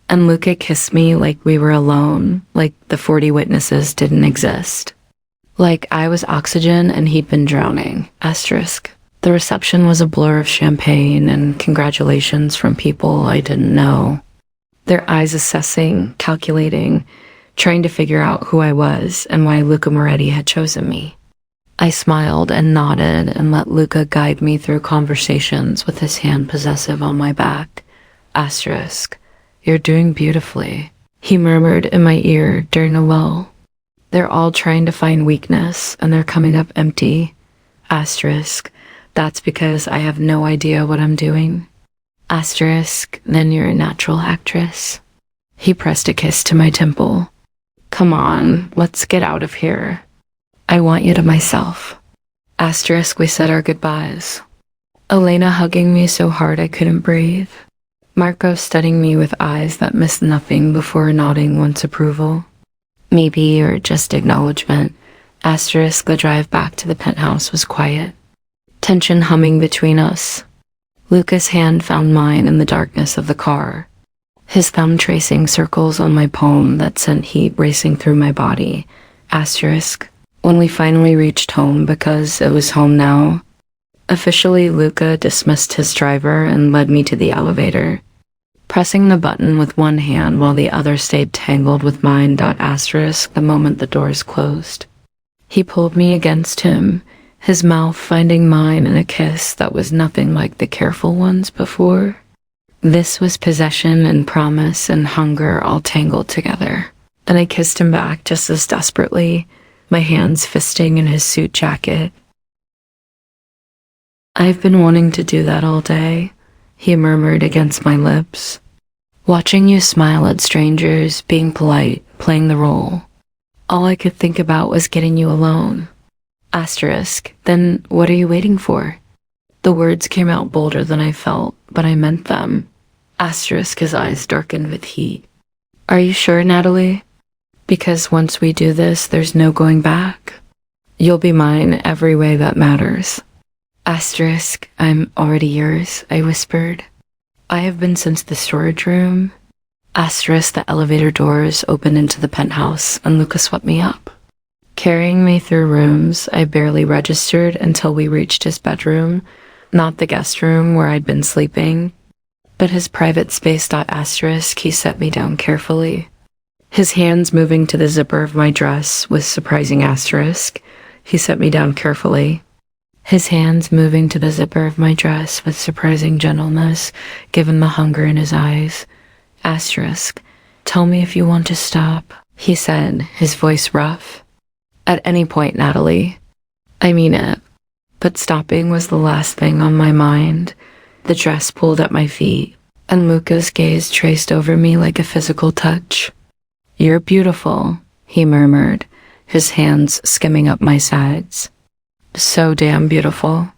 And Luca kissed me like we were alone, like the 40 witnesses didn't exist. Like I was oxygen and he'd been drowning. Asterisk. The reception was a blur of champagne and congratulations from people I didn't know. Their eyes assessing, calculating, trying to figure out who I was and why Luca Moretti had chosen me. I smiled and nodded and let Luca guide me through conversations with his hand possessive on my back. Asterisk. You're doing beautifully, he murmured in my ear during a lull. They're all trying to find weakness and they're coming up empty. Asterisk. That's because I have no idea what I'm doing. Asterisk. Then you're a natural actress. He pressed a kiss to my temple. Come on, let's get out of here. I want you to myself. Asterisk. We said our goodbyes. Elena hugging me so hard I couldn't breathe. Marco studying me with eyes that missed nothing before nodding once approval. Maybe, or just acknowledgement. Asterisk. The drive back to the penthouse was quiet. Tension humming between us. Luca's hand found mine in the darkness of the car. His thumb tracing circles on my palm that sent heat racing through my body. Asterisk. When we finally reached home, because it was home now, officially Luca dismissed his driver and led me to the elevator, pressing the button with one hand while the other stayed tangled with mine. Asterisk. The moment the doors closed, he pulled me against him, his mouth finding mine in a kiss that was nothing like the careful ones before. This was possession and promise and hunger all tangled together. And I kissed him back just as desperately, my hands fisting in his suit jacket. I've been wanting to do that all day, he murmured against my lips. Watching you smile at strangers, being polite, playing the role. All I could think about was getting you alone. Asterisk. Then what are you waiting for? The words came out bolder than I felt, but I meant them. Asterisk. His eyes darkened with heat. Are you sure, Natalie? Because once we do this, there's no going back. You'll be mine every way that matters. Asterisk. I'm already yours, I whispered. I have been since the storage room. Asterisk. The elevator doors opened into the penthouse and Luca swept me up. Carrying me through rooms I barely registered until we reached his bedroom, not the guest room where I'd been sleeping, but his private space. Asterisk. He set me down carefully. His hands moving to the zipper of my dress with surprising asterisk. He set me down carefully. His hands moving to the zipper of my dress with surprising gentleness, given the hunger in his eyes. Asterisk. Tell me if you want to stop, he said, his voice rough. At any point, Natalie. I mean it. But stopping was the last thing on my mind. The dress pulled at my feet, and Luca's gaze traced over me like a physical touch. You're beautiful, he murmured, his hands skimming up my sides. So damn beautiful.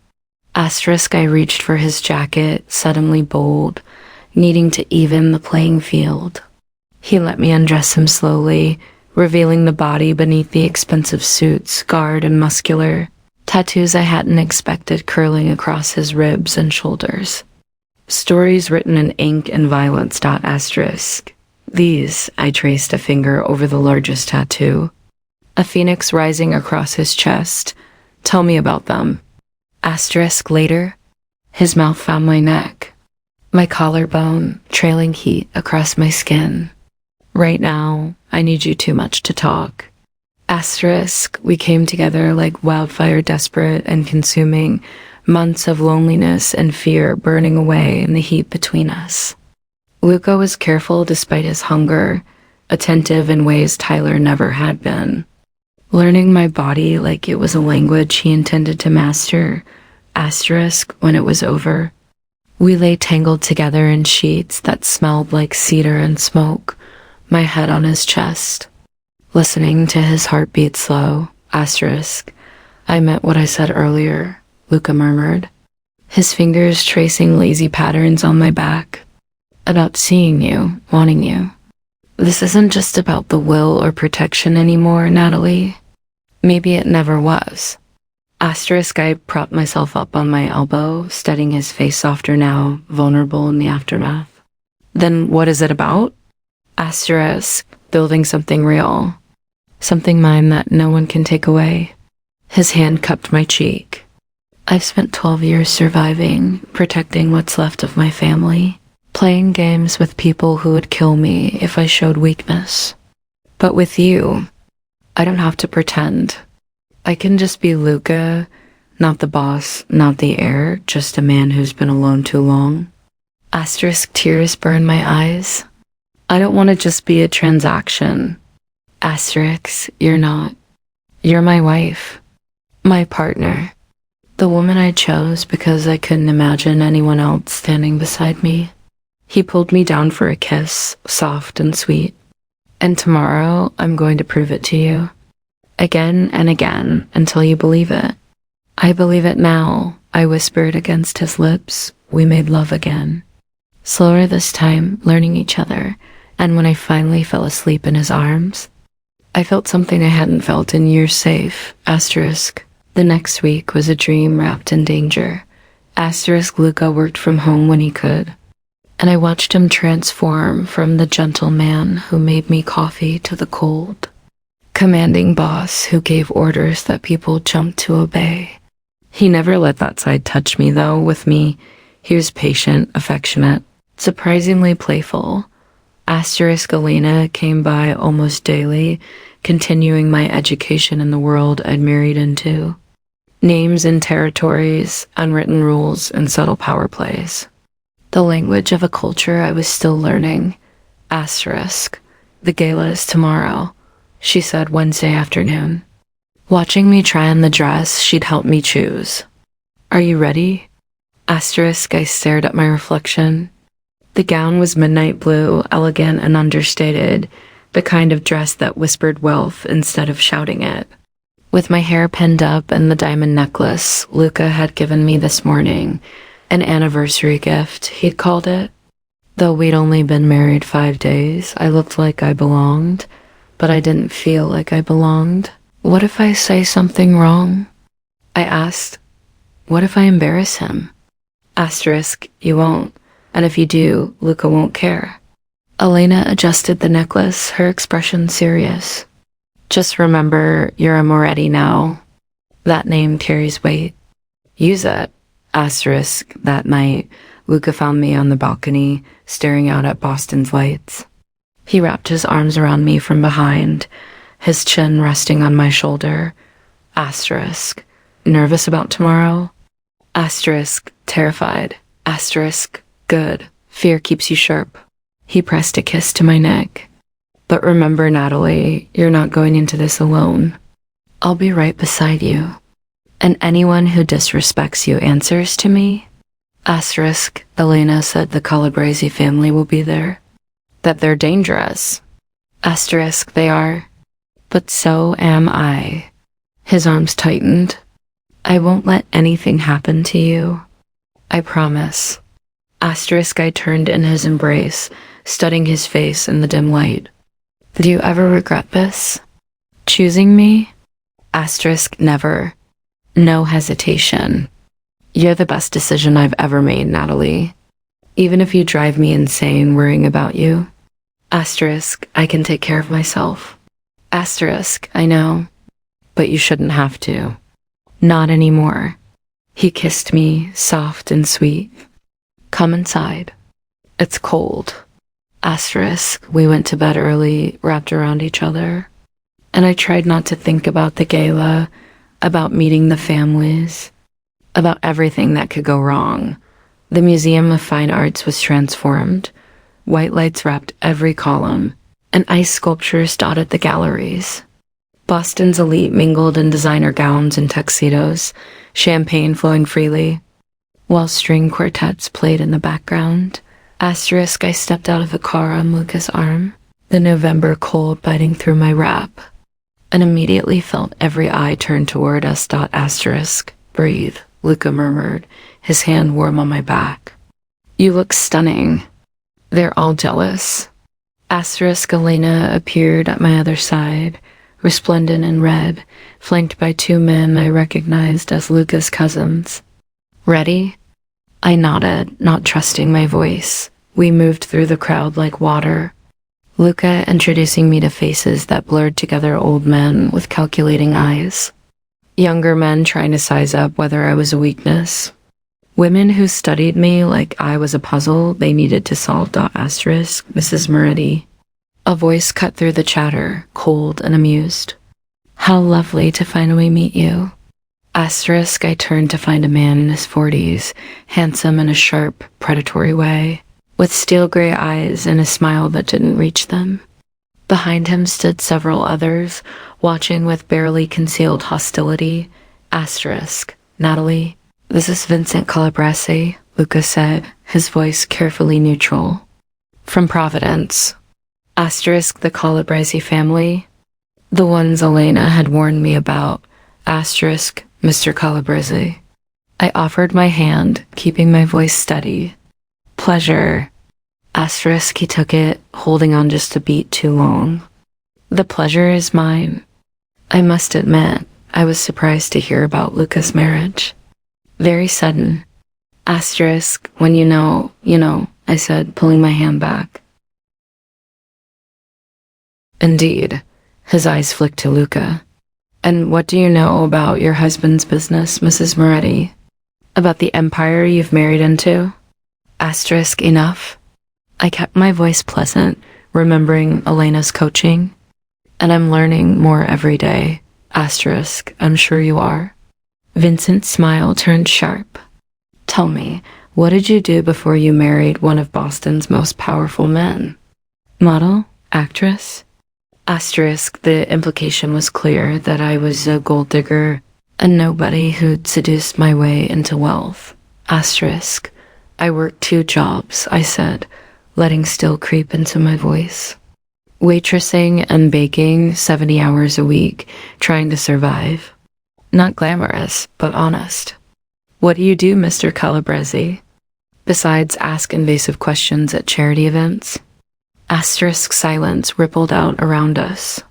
Asterisk. I reached for his jacket, suddenly bold, needing to even the playing field. He let me undress him slowly, revealing the body beneath the expensive suit, scarred and muscular, tattoos I hadn't expected curling across his ribs and shoulders. Stories written in ink and violence. Asterisk. These, I traced a finger over the largest tattoo. A phoenix rising across his chest. Tell me about them. Asterisk later, his mouth found my neck, my collarbone trailing heat across my skin. Right now, I need you too much to talk. Asterisk, we came together like wildfire, desperate and consuming, months of loneliness and fear burning away in the heat between us. Luca was careful despite his hunger, attentive in ways Tyler never had been. Learning my body like it was a language he intended to master. Asterisk, when it was over, we lay tangled together in sheets that smelled like cedar and smoke, my head on his chest. Listening to his heartbeat slow. Asterisk, I meant what I said earlier, Luca murmured, his fingers tracing lazy patterns on my back. About seeing you, wanting you. This isn't just about the will or protection anymore, Natalie. Maybe it never was. Asterisk, I propped myself up on my elbow, studying his face softer now, vulnerable in the aftermath. Then what is it about? Asterisk, building something real. Something mine that no one can take away. His hand cupped my cheek. I've spent 12 years surviving, protecting what's left of my family, playing games with people who would kill me if I showed weakness. But with you, I don't have to pretend. I can just be Luca, not the boss, not the heir, just a man who's been alone too long. Asterisk, tears burn my eyes. I don't want to just be a transaction. Asterisk, you're not. You're my wife, my partner, the woman I chose because I couldn't imagine anyone else standing beside me. He pulled me down for a kiss, soft and sweet. And tomorrow, I'm going to prove it to you. Again and again, until you believe it. I believe it now, I whispered against his lips. We made love again. Slower this time, learning each other, and when I finally fell asleep in his arms, I felt something I hadn't felt in years safe. Asterisk. The next week was a dream wrapped in danger. Asterisk, Luca worked from home when he could, and I watched him transform from the gentle man who made me coffee to the cold, commanding boss who gave orders that people jumped to obey. He never let that side touch me, though. With me, he was patient, affectionate, surprisingly playful. Asterisk, Elena came by almost daily, continuing my education in the world I'd married into. Names and territories, unwritten rules, and subtle power plays. The language of a culture I was still learning. Asterisk. The gala is tomorrow, she said Wednesday afternoon. Watching me try on the dress she'd help me choose. Are you ready? Asterisk, I stared at my reflection. The gown was midnight blue, elegant and understated, the kind of dress that whispered wealth instead of shouting it. With my hair pinned up and the diamond necklace Luca had given me this morning, an anniversary gift, he'd called it. Though we'd only been married 5 days, I looked like I belonged, but I didn't feel like I belonged. What if I say something wrong? I asked. What if I embarrass him? Asterisk, you won't, and if you do, Luca won't care. Elena adjusted the necklace, her expression serious. Just remember, you're a Moretti now. That name carries weight. Use it. Asterisk, that night, Luca found me on the balcony, staring out at Boston's lights. He wrapped his arms around me from behind, his chin resting on my shoulder. Asterisk, nervous about tomorrow? Asterisk, terrified. Asterisk, good. Fear keeps you sharp. He pressed a kiss to my neck. But remember, Natalie, you're not going into this alone. I'll be right beside you. And anyone who disrespects you answers to me? Asterisk, Elena said the Calabrese family will be there. That they're dangerous. Asterisk, they are. But so am I. His arms tightened. I won't let anything happen to you. I promise. Asterisk, I turned in his embrace, studying his face in the dim light. Do you ever regret this? Choosing me? Asterisk, never. No hesitation. You're the best decision I've ever made, Natalie. Even if you drive me insane worrying about you. Asterisk, I can take care of myself. Asterisk, I know. But you shouldn't have to. Not anymore. He kissed me, soft and sweet. Come inside. It's cold. Asterisk, we went to bed early, wrapped around each other. And I tried not to think about the gala, about meeting the families, about everything that could go wrong. The Museum of Fine Arts was transformed. White lights wrapped every column, and ice sculptures dotted the galleries. Boston's elite mingled in designer gowns and tuxedos, champagne flowing freely, while string quartets played in the background. Asterisk, I stepped out of the car on Luca's arm, the November cold biting through my wrap, and immediately felt every eye turn toward us. Asterisk, breathe, Luca murmured, his hand warm on my back. You look stunning. They're all jealous. Asterisk, Elena appeared at my other side, resplendent in red, flanked by two men I recognized as Luca's cousins. Ready? I nodded, not trusting my voice. We moved through the crowd like water. Luca introducing me to faces that blurred together, old men with calculating eyes. Younger men trying to size up whether I was a weakness. Women who studied me like I was a puzzle they needed to solve. Asterisk, Mrs. Moretti. A voice cut through the chatter, cold and amused. How lovely to finally meet you. Asterisk, I turned to find a man in his 40s, handsome in a sharp, predatory way, with steel gray eyes and a smile that didn't reach them. Behind him stood several others, watching with barely concealed hostility. Asterisk, Natalie. This is Vincent Calabrese, Luca said, his voice carefully neutral. From Providence. Asterisk, the Calabrese family. The ones Elena had warned me about. Asterisk, Mr. Calabrese. I offered my hand, keeping my voice steady. Pleasure. Asterisk, he took it, holding on just a beat too long. The pleasure is mine. I must admit, I was surprised to hear about Luca's marriage. Very sudden. Asterisk, when you know, I said, pulling my hand back. Indeed. His eyes flicked to Luca. And what do you know about your husband's business, Mrs. Moretti? About the empire you've married into? Asterisk, enough. I kept my voice pleasant, remembering Elena's coaching. And I'm learning more every day. Asterisk, I'm sure you are. Vincent's smile turned sharp. Tell me, what did you do before you married one of Boston's most powerful men? Model? Actress? Asterisk, the implication was clear that I was a gold digger, a nobody who'd seduced my way into wealth. Asterisk, I worked 2 jobs, I said, letting still creep into my voice. Waitressing and baking 70 hours a week, trying to survive. Not glamorous, but honest. What do you do, Mr. Calabrese? Besides ask invasive questions at charity events? Asterisk silence rippled out around us.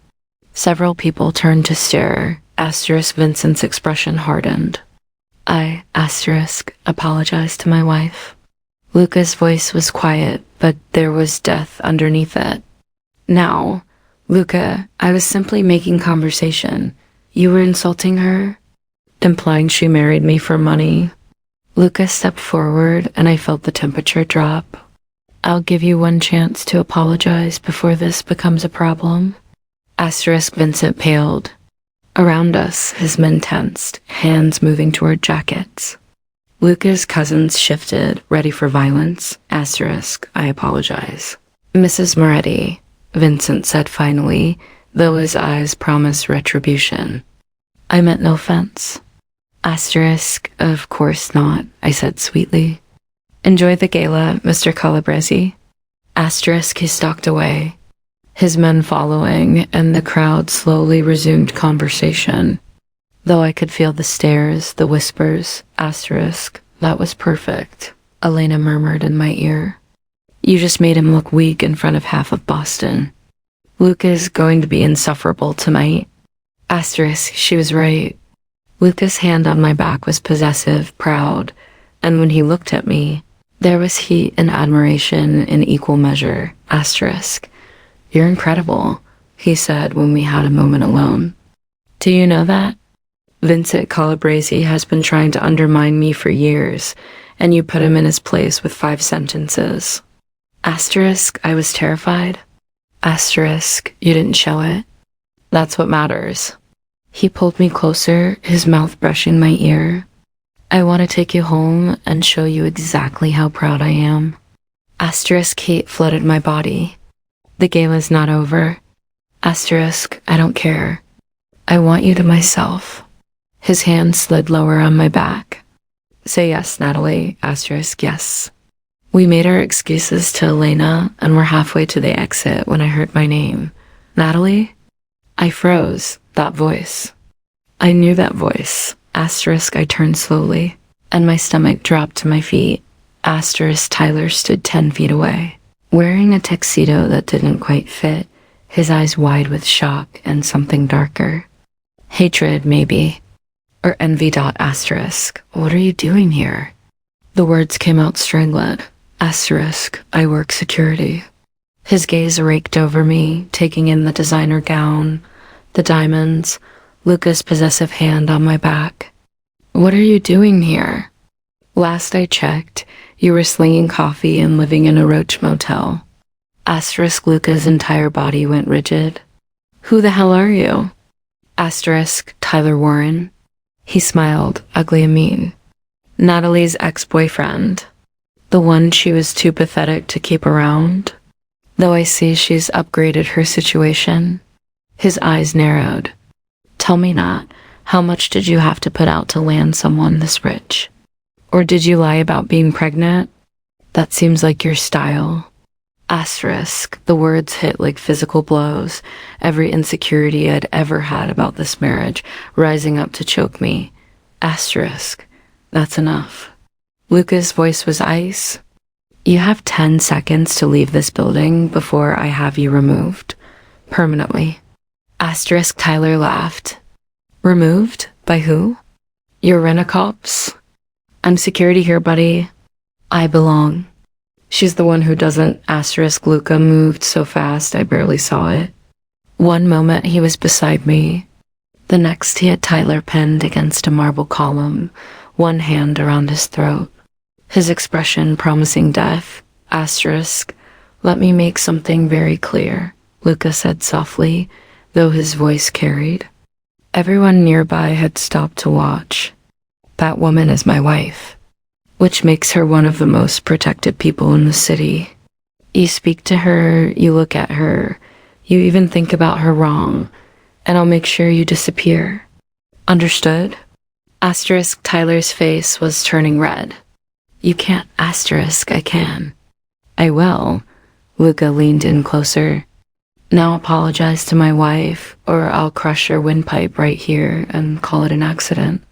Several people turned to stare. Asterisk Vincent's expression hardened. I, asterisk, apologized to my wife. Luca's voice was quiet, but there was death underneath it. Now, Luca, I was simply making conversation. You were insulting her? Implying she married me for money? Luca stepped forward, and I felt the temperature drop. I'll give you one chance to apologize before this becomes a problem. Asterisk Vincent paled. Around us, his men tensed, hands moving toward jackets. Luca's cousins shifted, ready for violence. Asterisk, I apologize. Mrs. Moretti, Vincent said finally, though his eyes promised retribution. I meant no offense. Asterisk, of course not, I said sweetly. Enjoy the gala, Mr. Calabrese. Asterisk, he stalked away, his men following, and the crowd slowly resumed conversation. Though I could feel the stares, the whispers. Asterisk, that was perfect, Elena murmured in my ear. You just made him look weak in front of half of Boston. Luca is going to be insufferable tonight. Asterisk, she was right. Luca's hand on my back was possessive, proud, and when he looked at me, there was heat and admiration in equal measure. Asterisk, you're incredible, he said when we had a moment alone. Do you know that? Vincent Calabrese has been trying to undermine me for years, and you put him in his place with 5 sentences. Asterisk, I was terrified. Asterisk, you didn't show it. That's what matters. He pulled me closer, his mouth brushing my ear. I want to take you home and show you exactly how proud I am. Asterisk heat flooded my body. The game is not over. Asterisk, I don't care. I want you to myself. His hand slid lower on my back. Say yes, Natalie. Asterisk, yes. We made our excuses to Elena and were halfway to the exit when I heard my name. Natalie? I froze. That voice. I knew that voice. Asterisk, I turned slowly, and my stomach dropped to my feet. Asterisk, Tyler stood 10 feet away, wearing a tuxedo that didn't quite fit, his eyes wide with shock and something darker. Hatred, maybe. Or envy. Asterisk, what are you doing here? The words came out strangled. Asterisk, I work security. His gaze raked over me, taking in the designer gown, the diamonds, Luca's possessive hand on my back. What are you doing here? Last I checked, you were slinging coffee and living in a roach motel. Asterisk, Luca's entire body went rigid. Who the hell are you? Asterisk, Tyler Warren. He smiled, ugly and mean. Natalie's ex-boyfriend. The one she was too pathetic to keep around. Though I see she's upgraded her situation. His eyes narrowed. Tell me not, how much did you have to put out to land someone this rich? Or did you lie about being pregnant? That seems like your style. Asterisk, the words hit like physical blows, every insecurity I'd ever had about this marriage rising up to choke me. Asterisk, that's enough. Luca's voice was ice. You have 10 seconds to leave this building before I have you removed. Permanently. Asterisk, Tyler laughed. Removed? By who? Your rent-a-cops? I'm security here, buddy. I belong. She's the one who doesn't. Asterisk, Luca moved so fast I barely saw it. One moment he was beside me. The next he had Tyler pinned against a marble column, one hand around his throat. His expression promising death. Asterisk, let me make something very clear, Luca said softly, though his voice carried. Everyone nearby had stopped to watch. That woman is my wife, which makes her one of the most protected people in the city. You speak to her, you look at her, you even think about her wrong, and I'll make sure you disappear. Understood? Asterisk, Tyler's face was turning red. You can't. Asterisk, I can. I will. Luca leaned in closer. Now apologize to my wife, or I'll crush your windpipe right here and call it an accident.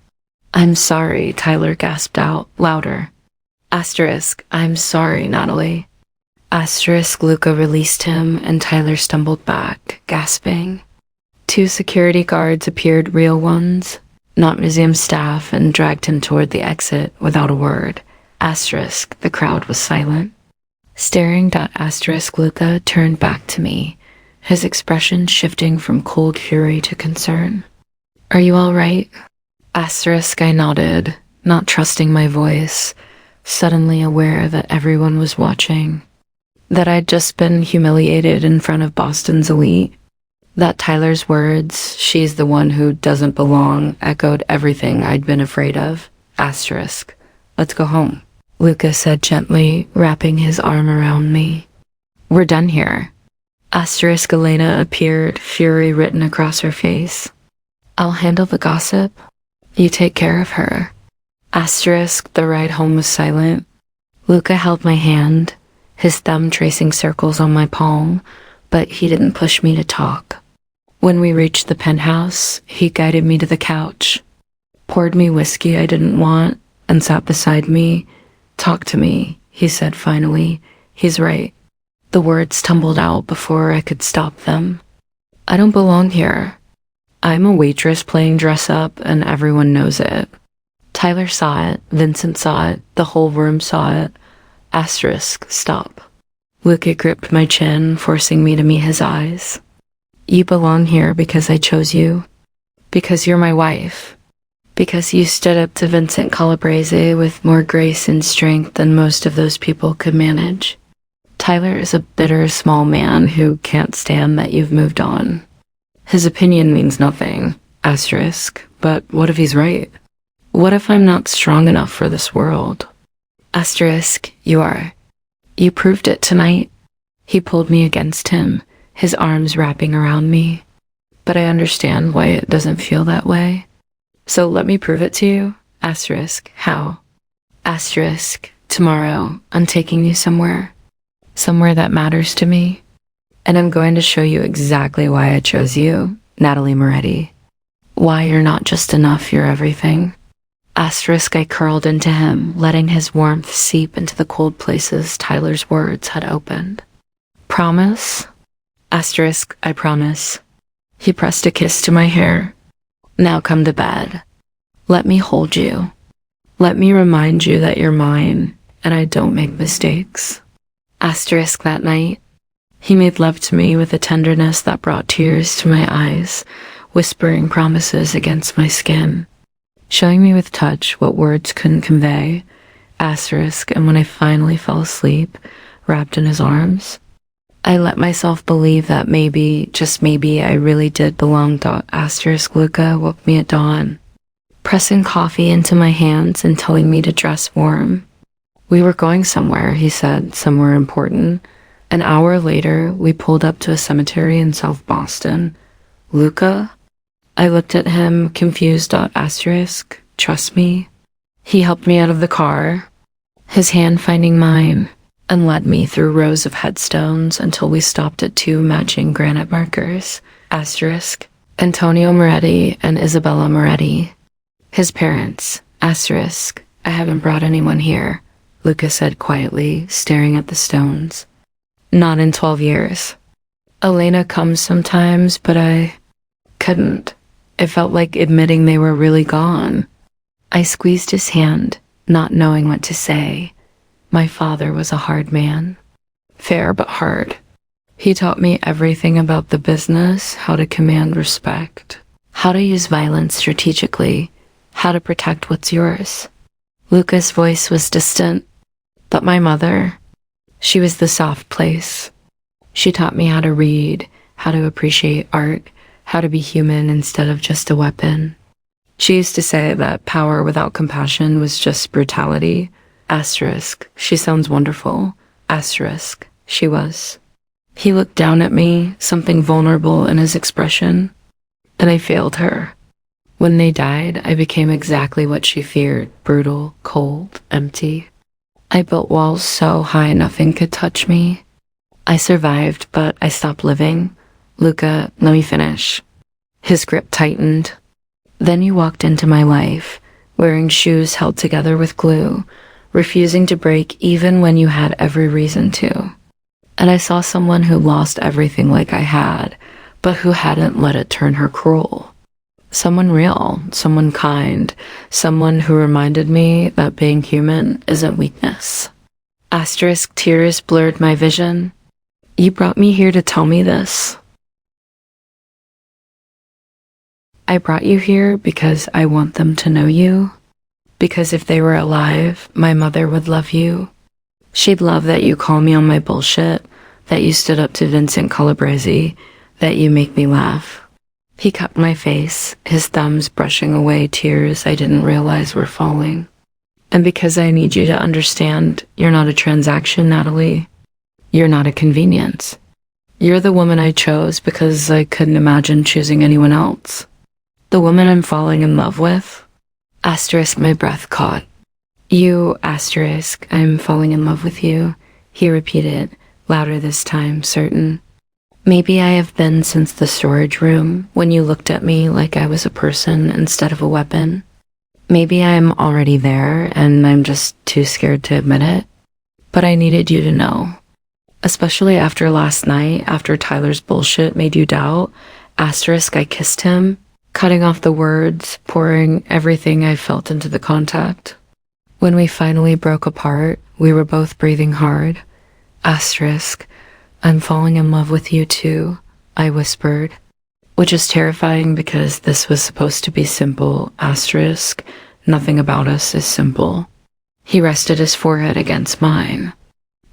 I'm sorry, Tyler gasped out, louder. Asterisk, I'm sorry, Natalie. Asterisk, Luca released him, and Tyler stumbled back, gasping. 2 security guards appeared, real ones, not museum staff, and dragged him toward the exit without a word. Asterisk, the crowd was silent. Staring. Asterisk, Luca turned back to me, his expression shifting from cold fury to concern. Are you all right? Asterisk, I nodded, not trusting my voice, suddenly aware that everyone was watching. That I'd just been humiliated in front of Boston's elite. That Tyler's words, she's the one who doesn't belong, echoed everything I'd been afraid of. Asterisk, let's go home, Luca said gently, wrapping his arm around me. We're done here. Asterisk, Elena appeared, fury written across her face. I'll handle the gossip. You take care of her. Asterisk, the ride home was silent. Luca held my hand, his thumb tracing circles on my palm, but he didn't push me to talk. When we reached the penthouse, he guided me to the couch, poured me whiskey I didn't want, and sat beside me. Talk to me, he said finally. He's right. The words tumbled out before I could stop them. I don't belong here. I'm a waitress playing dress up, and everyone knows it. Tyler saw it, Vincent saw it, the whole room saw it. Asterisk, stop. Luca gripped my chin, forcing me to meet his eyes. You belong here because I chose you. Because you're my wife. Because you stood up to Vincent Calabrese with more grace and strength than most of those people could manage. Tyler is a bitter, small man who can't stand that you've moved on. His opinion means nothing, asterisk, but what if he's right? What if I'm not strong enough for this world? Asterisk, you are. You proved it tonight. He pulled me against him, his arms wrapping around me. But I understand why it doesn't feel that way. So let me prove it to you. Asterisk, how? Asterisk, tomorrow, I'm taking you somewhere. Somewhere that matters to me. And I'm going to show you exactly why I chose you, Natalie Moretti. Why you're not just enough, you're everything. Asterisk, I curled into him, letting his warmth seep into the cold places Tyler's words had opened. Promise? Asterisk, I promise. He pressed a kiss to my hair. Now come to bed. Let me hold you. Let me remind you that you're mine, and I don't make mistakes. Asterisk, that night, he made love to me with a tenderness that brought tears to my eyes, whispering promises against my skin, showing me with touch what words couldn't convey. Asterisk, and when I finally fell asleep, wrapped in his arms, I let myself believe that maybe, just maybe, I really did belong. Asterisk, Luca woke me at dawn, pressing coffee into my hands and telling me to dress warm. We were going somewhere, he said, somewhere important. An hour later, we pulled up to a cemetery in South Boston. Luca? I looked at him, confused. Asterisk, trust me. He helped me out of the car, his hand finding mine, and led me through rows of headstones until we stopped at 2 matching granite markers. Asterisk, Antonio Moretti and Isabella Moretti. His parents. Asterisk, I haven't brought anyone here, Luca said quietly, staring at the stones. Not in 12 years. Elena comes sometimes, but I couldn't. It felt like admitting they were really gone. I squeezed his hand, not knowing what to say. My father was a hard man. Fair but hard. He taught me everything about the business, how to command respect, how to use violence strategically, how to protect what's yours. Luca's voice was distant, but my mother, she was the soft place. She taught me how to read, how to appreciate art, how to be human instead of just a weapon. She used to say that power without compassion was just brutality. Asterisk, she sounds wonderful. Asterisk, she was. He looked down at me, something vulnerable in his expression, and I failed her. When they died, I became exactly what she feared, brutal, cold, empty. I built walls so high nothing could touch me. I survived, but I stopped living. Luca, let me finish. His grip tightened. Then you walked into my life, wearing shoes held together with glue, refusing to break even when you had every reason to. And I saw someone who lost everything like I had, but who hadn't let it turn her cruel. Someone real, someone kind, someone who reminded me that being human isn't weakness. Asterisk, tears blurred my vision. You brought me here to tell me this. I brought you here because I want them to know you. Because if they were alive, my mother would love you. She'd love that you call me on my bullshit, that you stood up to Vincent Calabrese, that you make me laugh. He cupped my face, his thumbs brushing away tears I didn't realize were falling. And because I need you to understand, you're not a transaction, Natalie. You're not a convenience. You're the woman I chose because I couldn't imagine choosing anyone else. The woman I'm falling in love with. Asterisk, my breath caught. You, asterisk, I'm falling in love with you, he repeated, louder this time, certain. Maybe I have been since the storage room, when you looked at me like I was a person instead of a weapon. Maybe I'm already there, and I'm just too scared to admit it. But I needed you to know. Especially after last night, after Tyler's bullshit made you doubt. Asterisk, I kissed him, cutting off the words, pouring everything I felt into the contact. When we finally broke apart, we were both breathing hard. Asterisk, I'm falling in love with you too, I whispered. which is terrifying because this was supposed to be simple, asterisk, nothing about us is simple. He rested his forehead against mine.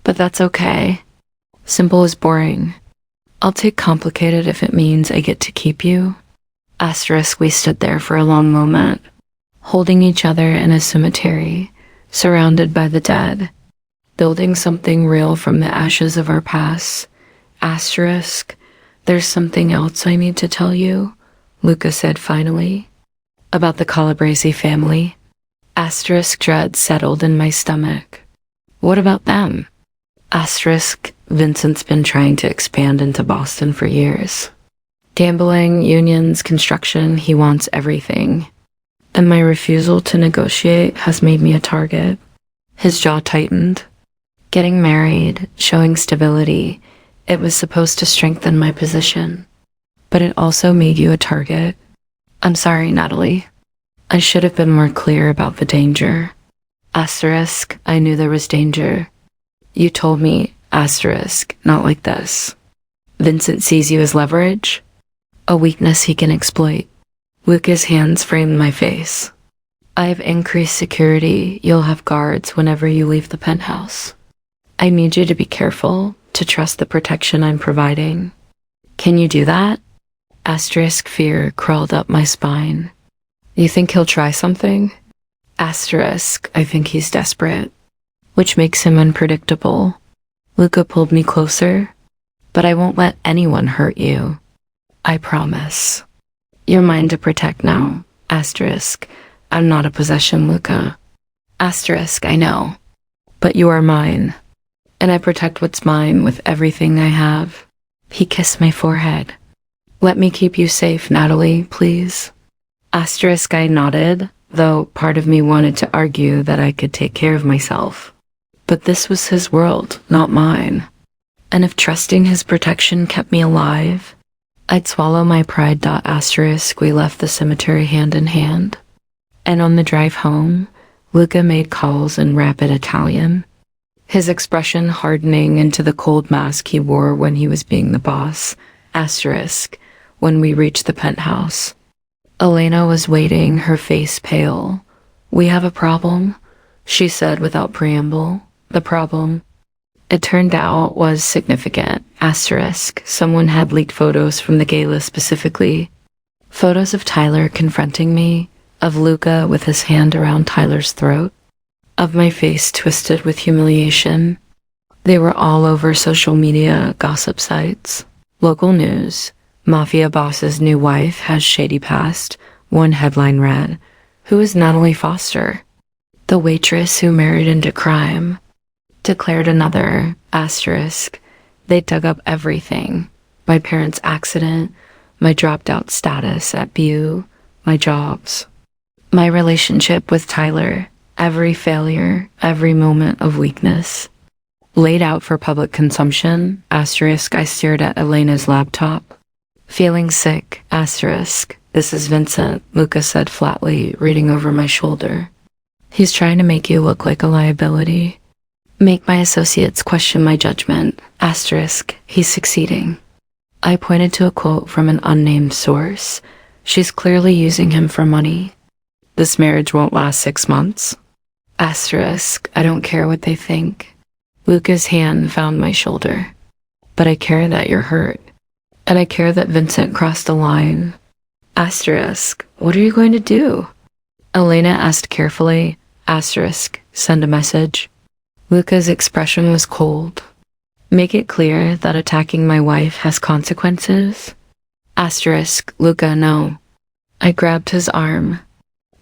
But that's okay. Simple is boring. I'll take complicated if it means I get to keep you. Asterisk, we stood there for a long moment, holding each other in a cemetery, surrounded by the dead, building something real from the ashes of our past. Asterisk, there's something else I need to tell you, Luca said finally, about the Calabrese family. Asterisk, dread settled in my stomach. What about them? Asterisk, Vincent's been trying to expand into Boston for years. Gambling, unions, construction, he wants everything. And my refusal to negotiate has made me a target. His jaw tightened. Getting married, showing stability, it was supposed to strengthen my position. But it also made you a target. I'm sorry, Natalie. I should have been more clear about the danger. Asterisk, I knew there was danger. You told me, asterisk, not like this. Vincent sees you as leverage, a weakness he can exploit. Luca's hands framed my face. I have increased security. You'll have guards whenever you leave the penthouse. I need you to be careful, to trust the protection I'm providing. Can you do that? Asterisk, fear crawled up my spine. You think he'll try something? Asterisk, I think he's desperate, which makes him unpredictable. Luca pulled me closer. But I won't let anyone hurt you. I promise. You're mine to protect now. Asterisk, I'm not a possession, Luca. Asterisk, I know. But you are mine. And I protect what's mine with everything I have. He kissed my forehead. Let me keep you safe, Natalie, please. Asterisk, I nodded, though part of me wanted to argue that I could take care of myself. But this was his world, not mine. And if trusting his protection kept me alive, I'd swallow my pride. Asterisk, we left the cemetery hand in hand. And on the drive home, Luca made calls in rapid Italian, his expression hardening into the cold mask he wore when he was being the boss. Asterisk, when we reached the penthouse, Elena was waiting, her face pale. We have a problem, she said without preamble. The problem, it turned out, was significant. Asterisk, someone had leaked photos from the gala specifically. Photos of Tyler confronting me, of Luca with his hand around Tyler's throat, of my face twisted with humiliation. They were all over social media, gossip sites, local news. Mafia boss's new wife has shady past. One headline read, "Who is Natalie Foster? The waitress who married into crime." Declared another, asterisk, they dug up everything. My parents' accident, my dropped out status at BU, my jobs, my relationship with Tyler, every failure, every moment of weakness. Laid out for public consumption, asterisk, I stared at Elena's laptop. Feeling sick, asterisk, this is Vincent, Luca said flatly, reading over my shoulder. He's trying to make you look like a liability. Make my associates question my judgment, asterisk, he's succeeding. I pointed to a quote from an unnamed source. She's clearly using him for money. This marriage won't last 6 months. Asterisk, I don't care what they think. Luca's hand found my shoulder. But I care that you're hurt. And I care that Vincent crossed the line. Asterisk, what are you going to do? Elena asked carefully, asterisk, send a message. Luca's expression was cold. Make it clear that attacking my wife has consequences. Asterisk, Luca, no. I grabbed his arm.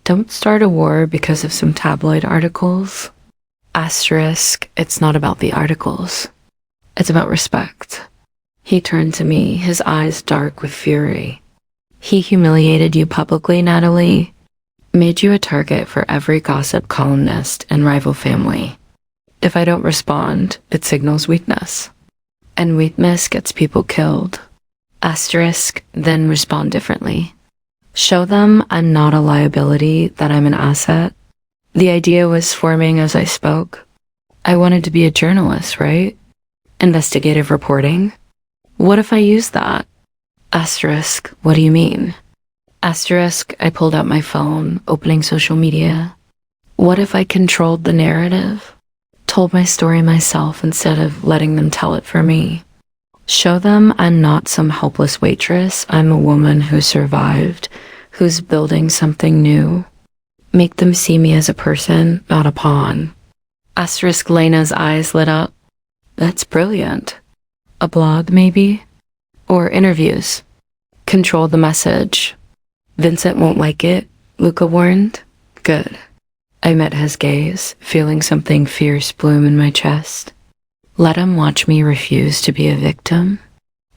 Don't start a war because of some tabloid articles. Asterisk, it's not about the articles. It's about respect. He turned to me, his eyes dark with fury. He humiliated you publicly, Natalie. Made you a target for every gossip columnist and rival family. If I don't respond, it signals weakness. And weakness gets people killed. Asterisk, then respond differently. Show them I'm not a liability, that I'm an asset. The idea was forming as I spoke. I wanted to be a journalist, right? Investigative reporting. What if I use that? Asterisk, what do you mean? Asterisk, I pulled out my phone, opening social media. What if I controlled the narrative? Told my story myself instead of letting them tell it for me. Show them I'm not some helpless waitress. I'm a woman who survived, who's building something new. Make them see me as a person, not a pawn. Asterisk Lena's eyes lit up. That's brilliant. A blog, maybe? Or interviews. Control the message. Vincent won't like it, Luca warned. Good. I met his gaze, feeling something fierce bloom in my chest. Let him watch me refuse to be a victim.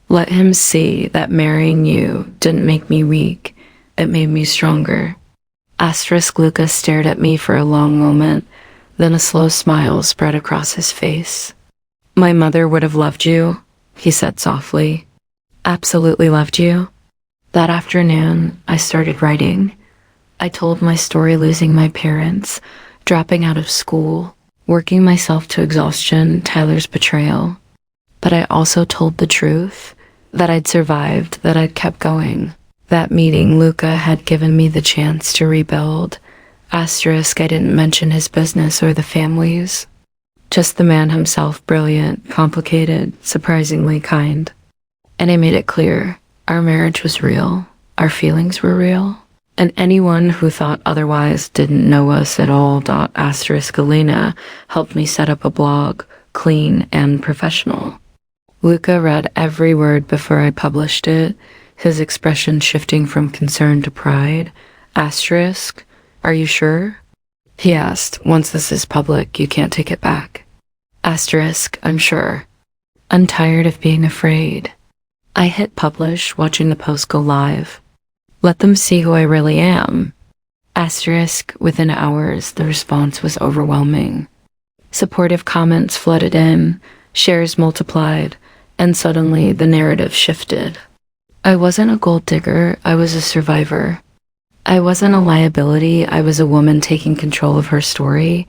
Let him see that marrying you didn't make me weak, it made me stronger. Asterisk Luca stared at me for a long moment, then a slow smile spread across his face. My mother would have loved you, he said softly. Absolutely loved you. That afternoon, I started writing. I told my story losing my parents, dropping out of school, working myself to exhaustion, Tyler's betrayal. But I also told the truth, that I'd survived, that I'd kept going. That meeting, Luca had given me the chance to rebuild. Asterisk, I didn't mention his business or the families. Just the man himself, brilliant, complicated, surprisingly kind. And I made it clear, our marriage was real, our feelings were real, and anyone who thought otherwise didn't know us at all. Asterisk Elena helped me set up a blog, clean and professional. Luca read every word before I published it, his expression shifting from concern to pride. Asterisk, are you sure? He asked, once this is public, you can't take it back. Asterisk, I'm sure. I'm tired of being afraid. I hit publish, watching the post go live. Let them see who I really am. Asterisk, within hours, the response was overwhelming. Supportive comments flooded in, shares multiplied, and suddenly the narrative shifted. I wasn't a gold digger, I was a survivor. I wasn't a liability, I was a woman taking control of her story.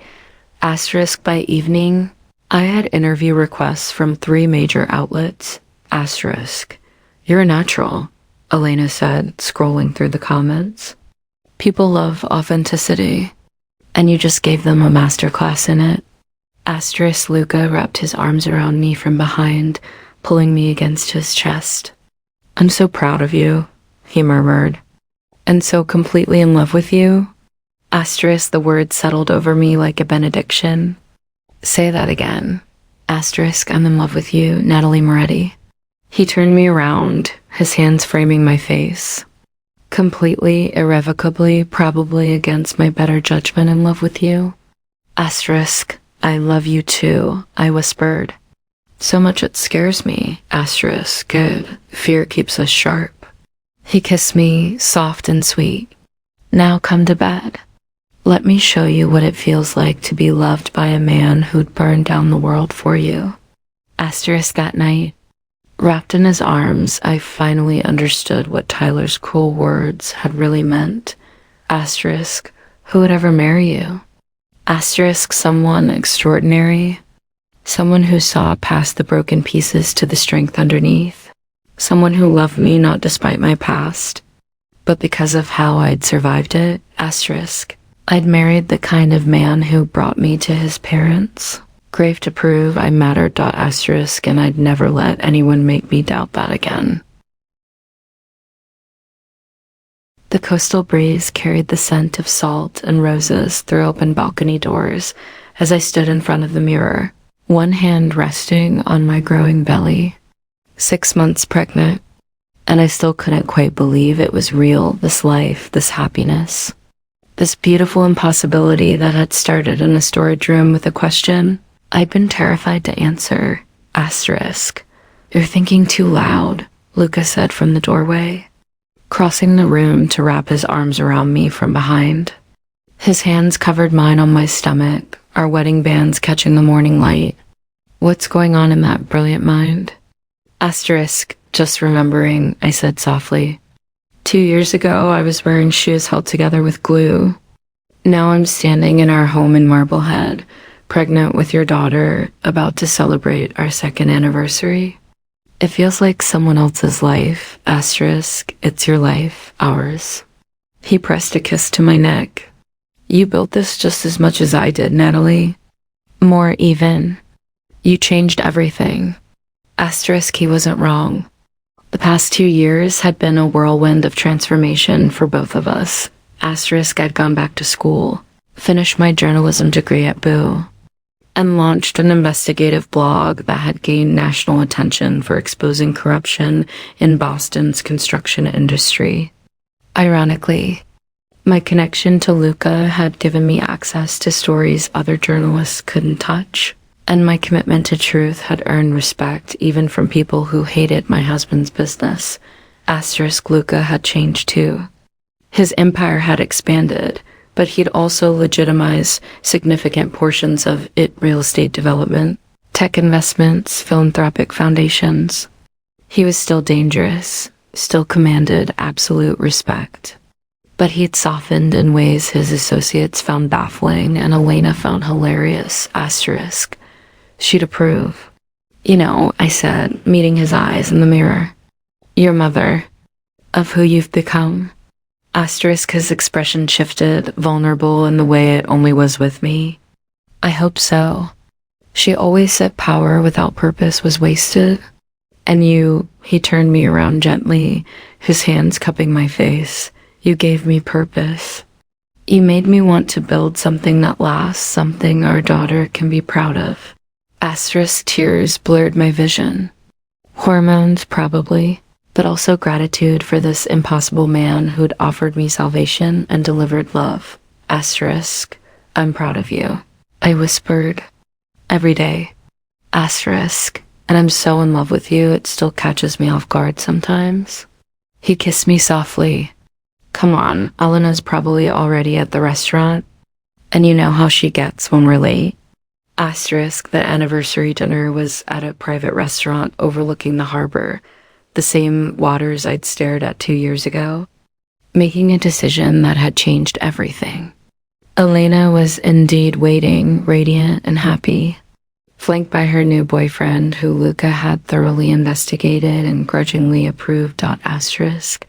Asterisk, by evening, I had interview requests from 3 major outlets. Asterisk, you're a natural, Elena said, scrolling through the comments. People love authenticity, and you just gave them a masterclass in it. Asterisk Luca wrapped his arms around me from behind, pulling me against his chest. I'm so proud of you, he murmured. And so completely in love with you? Asterisk, the words settled over me like a benediction. Say that again. Asterisk, I'm in love with you, Natalie Moretti. He turned me around, his hands framing my face. Completely, irrevocably, probably against my better judgment, in love with you. Asterisk, I love you too, I whispered. So much it scares me. Asterisk, good. Fear keeps us sharp. He kissed me, soft and sweet. Now come to bed. Let me show you what it feels like to be loved by a man who'd burn down the world for you. Asterisk, that night, wrapped in his arms, I finally understood what Tyler's cruel words had really meant. Asterisk, who would ever marry you? Asterisk, someone extraordinary. Someone who saw past the broken pieces to the strength underneath. Someone who loved me not despite my past, but because of how I'd survived it. Asterisk, I'd married the kind of man who brought me to his parents. Grave to prove I mattered. Asterisk, and I'd never let anyone make me doubt that again. The coastal breeze carried the scent of salt and roses through open balcony doors as I stood in front of the mirror, one hand resting on my growing belly. 6 months pregnant, and I still couldn't quite believe it was real, this life, this happiness. This beautiful impossibility that had started in a storage room with a question I'd been terrified to answer. Asterisk, you're thinking too loud, Luca said from the doorway, crossing the room to wrap his arms around me from behind. His hands covered mine on my stomach, our wedding bands catching the morning light. What's going on in that brilliant mind? Asterisk, just remembering, I said softly. 2 years ago, I was wearing shoes held together with glue. Now I'm standing in our home in Marblehead, pregnant with your daughter, about to celebrate our 2nd anniversary. It feels like someone else's life. Asterisk, it's your life, ours. He pressed a kiss to my neck. You built this just as much as I did, Natalie. More even. You changed everything. Asterisk, he wasn't wrong. The past 2 years had been a whirlwind of transformation for both of us. Asterisk, I'd gone back to school, finished my journalism degree at BU, and launched an investigative blog that had gained national attention for exposing corruption in Boston's construction industry. Ironically, my connection to Luca had given me access to stories other journalists couldn't touch, and my commitment to truth had earned respect even from people who hated my husband's business. Asterisk, Luca had changed too. His empire had expanded, but he'd also legitimized significant portions of it: real estate development, tech investments, philanthropic foundations. He was still dangerous, still commanded absolute respect. But he'd softened in ways his associates found baffling and Elena found hilarious. Asterisk. She'd approve. You know, I said, meeting his eyes in the mirror. Your mother. Of who you've become. Asterisk, his expression shifted, vulnerable in the way it only was with me. I hope so. She always said power without purpose was wasted. And you, he turned me around gently, his hands cupping my face. You gave me purpose. You made me want to build something that lasts, something our daughter can be proud of. Asterisk, tears blurred my vision. Hormones, probably, but also gratitude for this impossible man who'd offered me salvation and delivered love. Asterisk, I'm proud of you. I whispered, every day. Asterisk, and I'm so in love with you, it still catches me off guard sometimes. He kissed me softly. Come on, Elena's probably already at the restaurant, and you know how she gets when we're late. Asterisk, the anniversary dinner was at a private restaurant overlooking the harbor, the same waters I'd stared at 2 years ago, making a decision that had changed everything. Elena was indeed waiting, radiant and happy, flanked by her new boyfriend, who Luca had thoroughly investigated and grudgingly approved. Asterisk.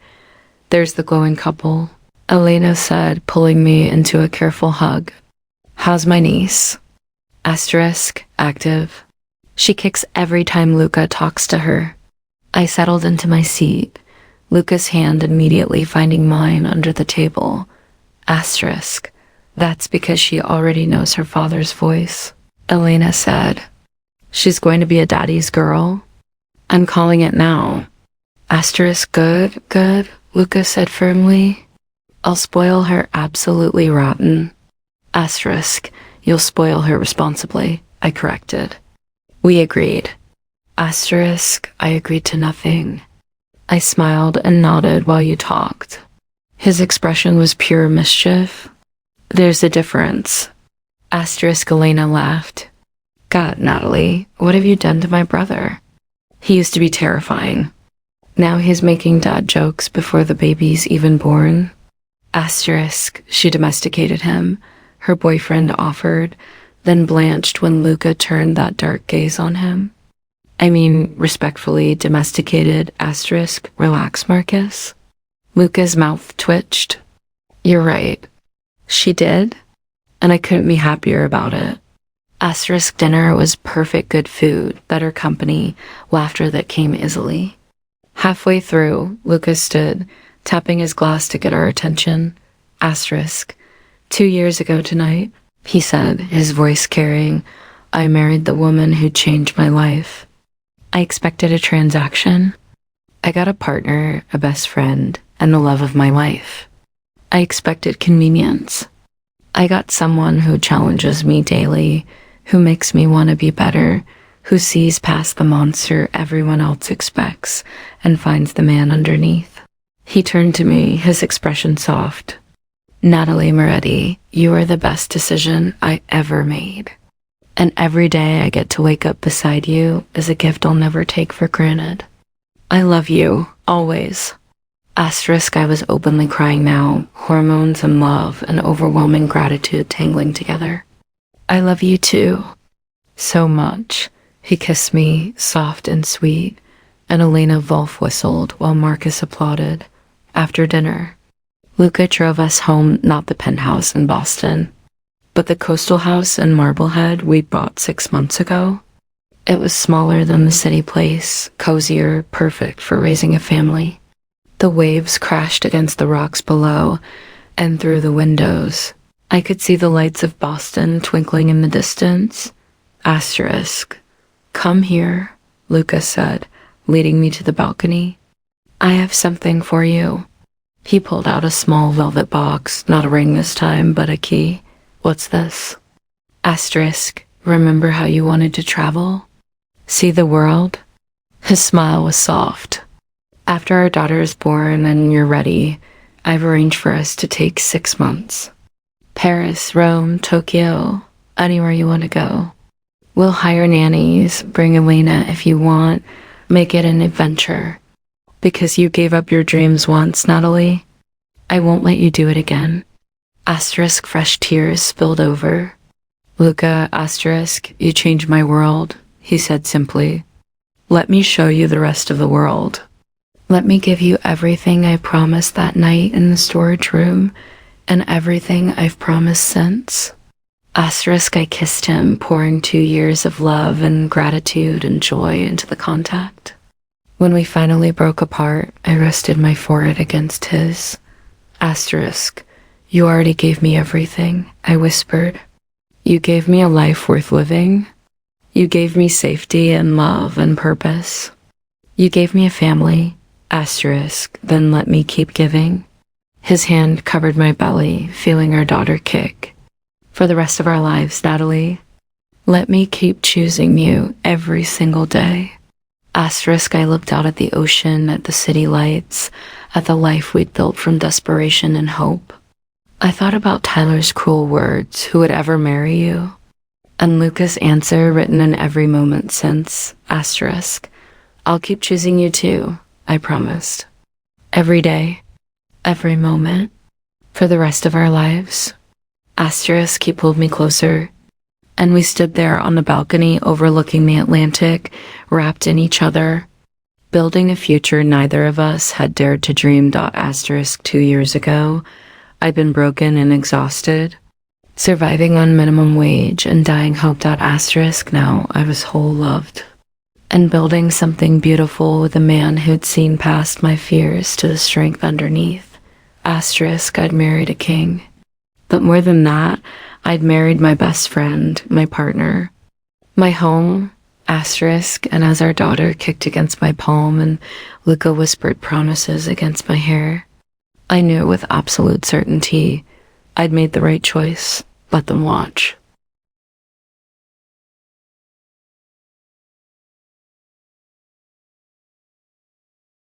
There's the glowing couple, Elena said, pulling me into a careful hug. How's my niece? Asterisk, active. She kicks every time Luca talks to her. I settled into my seat, Luca's hand immediately finding mine under the table. Asterisk. That's because she already knows her father's voice. Elena said, she's going to be a daddy's girl. I'm calling it now. Asterisk, good, good, Luca said firmly. I'll spoil her absolutely rotten. Asterisk, you'll spoil her responsibly, I corrected. We agreed. Asterisk, I agreed to nothing. I smiled and nodded while you talked. His expression was pure mischief. There's a difference. Asterisk, Elena laughed. God, Natalie, what have you done to my brother? He used to be terrifying. Now he's making dad jokes before the baby's even born. Asterisk, she domesticated him, her boyfriend offered, then blanched when Luca turned that dark gaze on him. I mean, respectfully domesticated. Asterisk, relax, Marcus. Luca's mouth twitched. You're right. She did, and I couldn't be happier about it. Asterisk, dinner was perfect, good food, better company, laughter that came easily. Halfway through, Luca stood, tapping his glass to get our attention. Asterisk, 2 years ago tonight, he said, his voice carrying, I married the woman who changed my life. I expected a transaction. I got a partner, a best friend, and the love of my life. I expected convenience. I got someone who challenges me daily, who makes me want to be better, who sees past the monster everyone else expects and finds the man underneath. He turned to me, his expression soft. Natalie Moretti, you are the best decision I ever made. And every day I get to wake up beside you is a gift I'll never take for granted. I love you, always. Asterisk, I was openly crying now, hormones and love and overwhelming gratitude tangling together. I love you too. So much. He kissed me, soft and sweet, and Elena Wolf whistled while Marcus applauded. After dinner, Luca drove us home, not the penthouse in Boston, but the coastal house in Marblehead we bought 6 months ago. It was smaller than the city place, cozier, perfect for raising a family. The waves crashed against the rocks below, and through the windows, I could see the lights of Boston twinkling in the distance. Asterisk. "Come here," Luca said, leading me to the balcony. "I have something for you." He pulled out a small velvet box, not a ring this time, but a key. "What's this?" Asterisk. "Remember how you wanted to travel? See the world?" His smile was soft. "After our daughter is born and you're ready, I've arranged for us to take 6 months. Paris, Rome, Tokyo, anywhere you want to go. We'll hire nannies, bring Elena if you want, make it an adventure. Because you gave up your dreams once, Natalie. I won't let you do it again." Asterisk. Fresh tears spilled over. "Luca, asterisk, you changed my world," he said simply. "Let me show you the rest of the world. Let me give you everything I promised that night in the storage room, and everything I've promised since." Asterisk. I kissed him, pouring 2 years of love and gratitude and joy into the contact. When we finally broke apart, I rested my forehead against his. Asterisk. "You already gave me everything," I whispered. "You gave me a life worth living. You gave me safety and love and purpose. You gave me a family." Asterisk. "Then let me keep giving." His hand covered my belly, feeling our daughter kick. "For the rest of our lives, Natalie. Let me keep choosing you every single day." Asterisk. I looked out at the ocean, at the city lights, at the life we'd built from desperation and hope. I thought about Tyler's cruel words, "Who would ever marry you?" And Luca's answer, written in every moment since. Asterisk. "I'll keep choosing you too," I promised. "Every day, every moment, for the rest of our lives." Asterisk. He pulled me closer, and we stood there on the balcony overlooking the Atlantic, wrapped in each other, building a future neither of us had dared to dream. Asterisk. 2 years ago, I'd been broken and exhausted, surviving on minimum wage and dying hope. Asterisk. Now I was whole, loved, and building something beautiful with a man who'd seen past my fears to the strength underneath. Asterisk. I'd married a king. But more than that, I'd married my best friend, my partner, my home. Asterisk. And as our daughter kicked against my palm and Luca whispered promises against my hair, I knew with absolute certainty I'd made the right choice. Let them watch.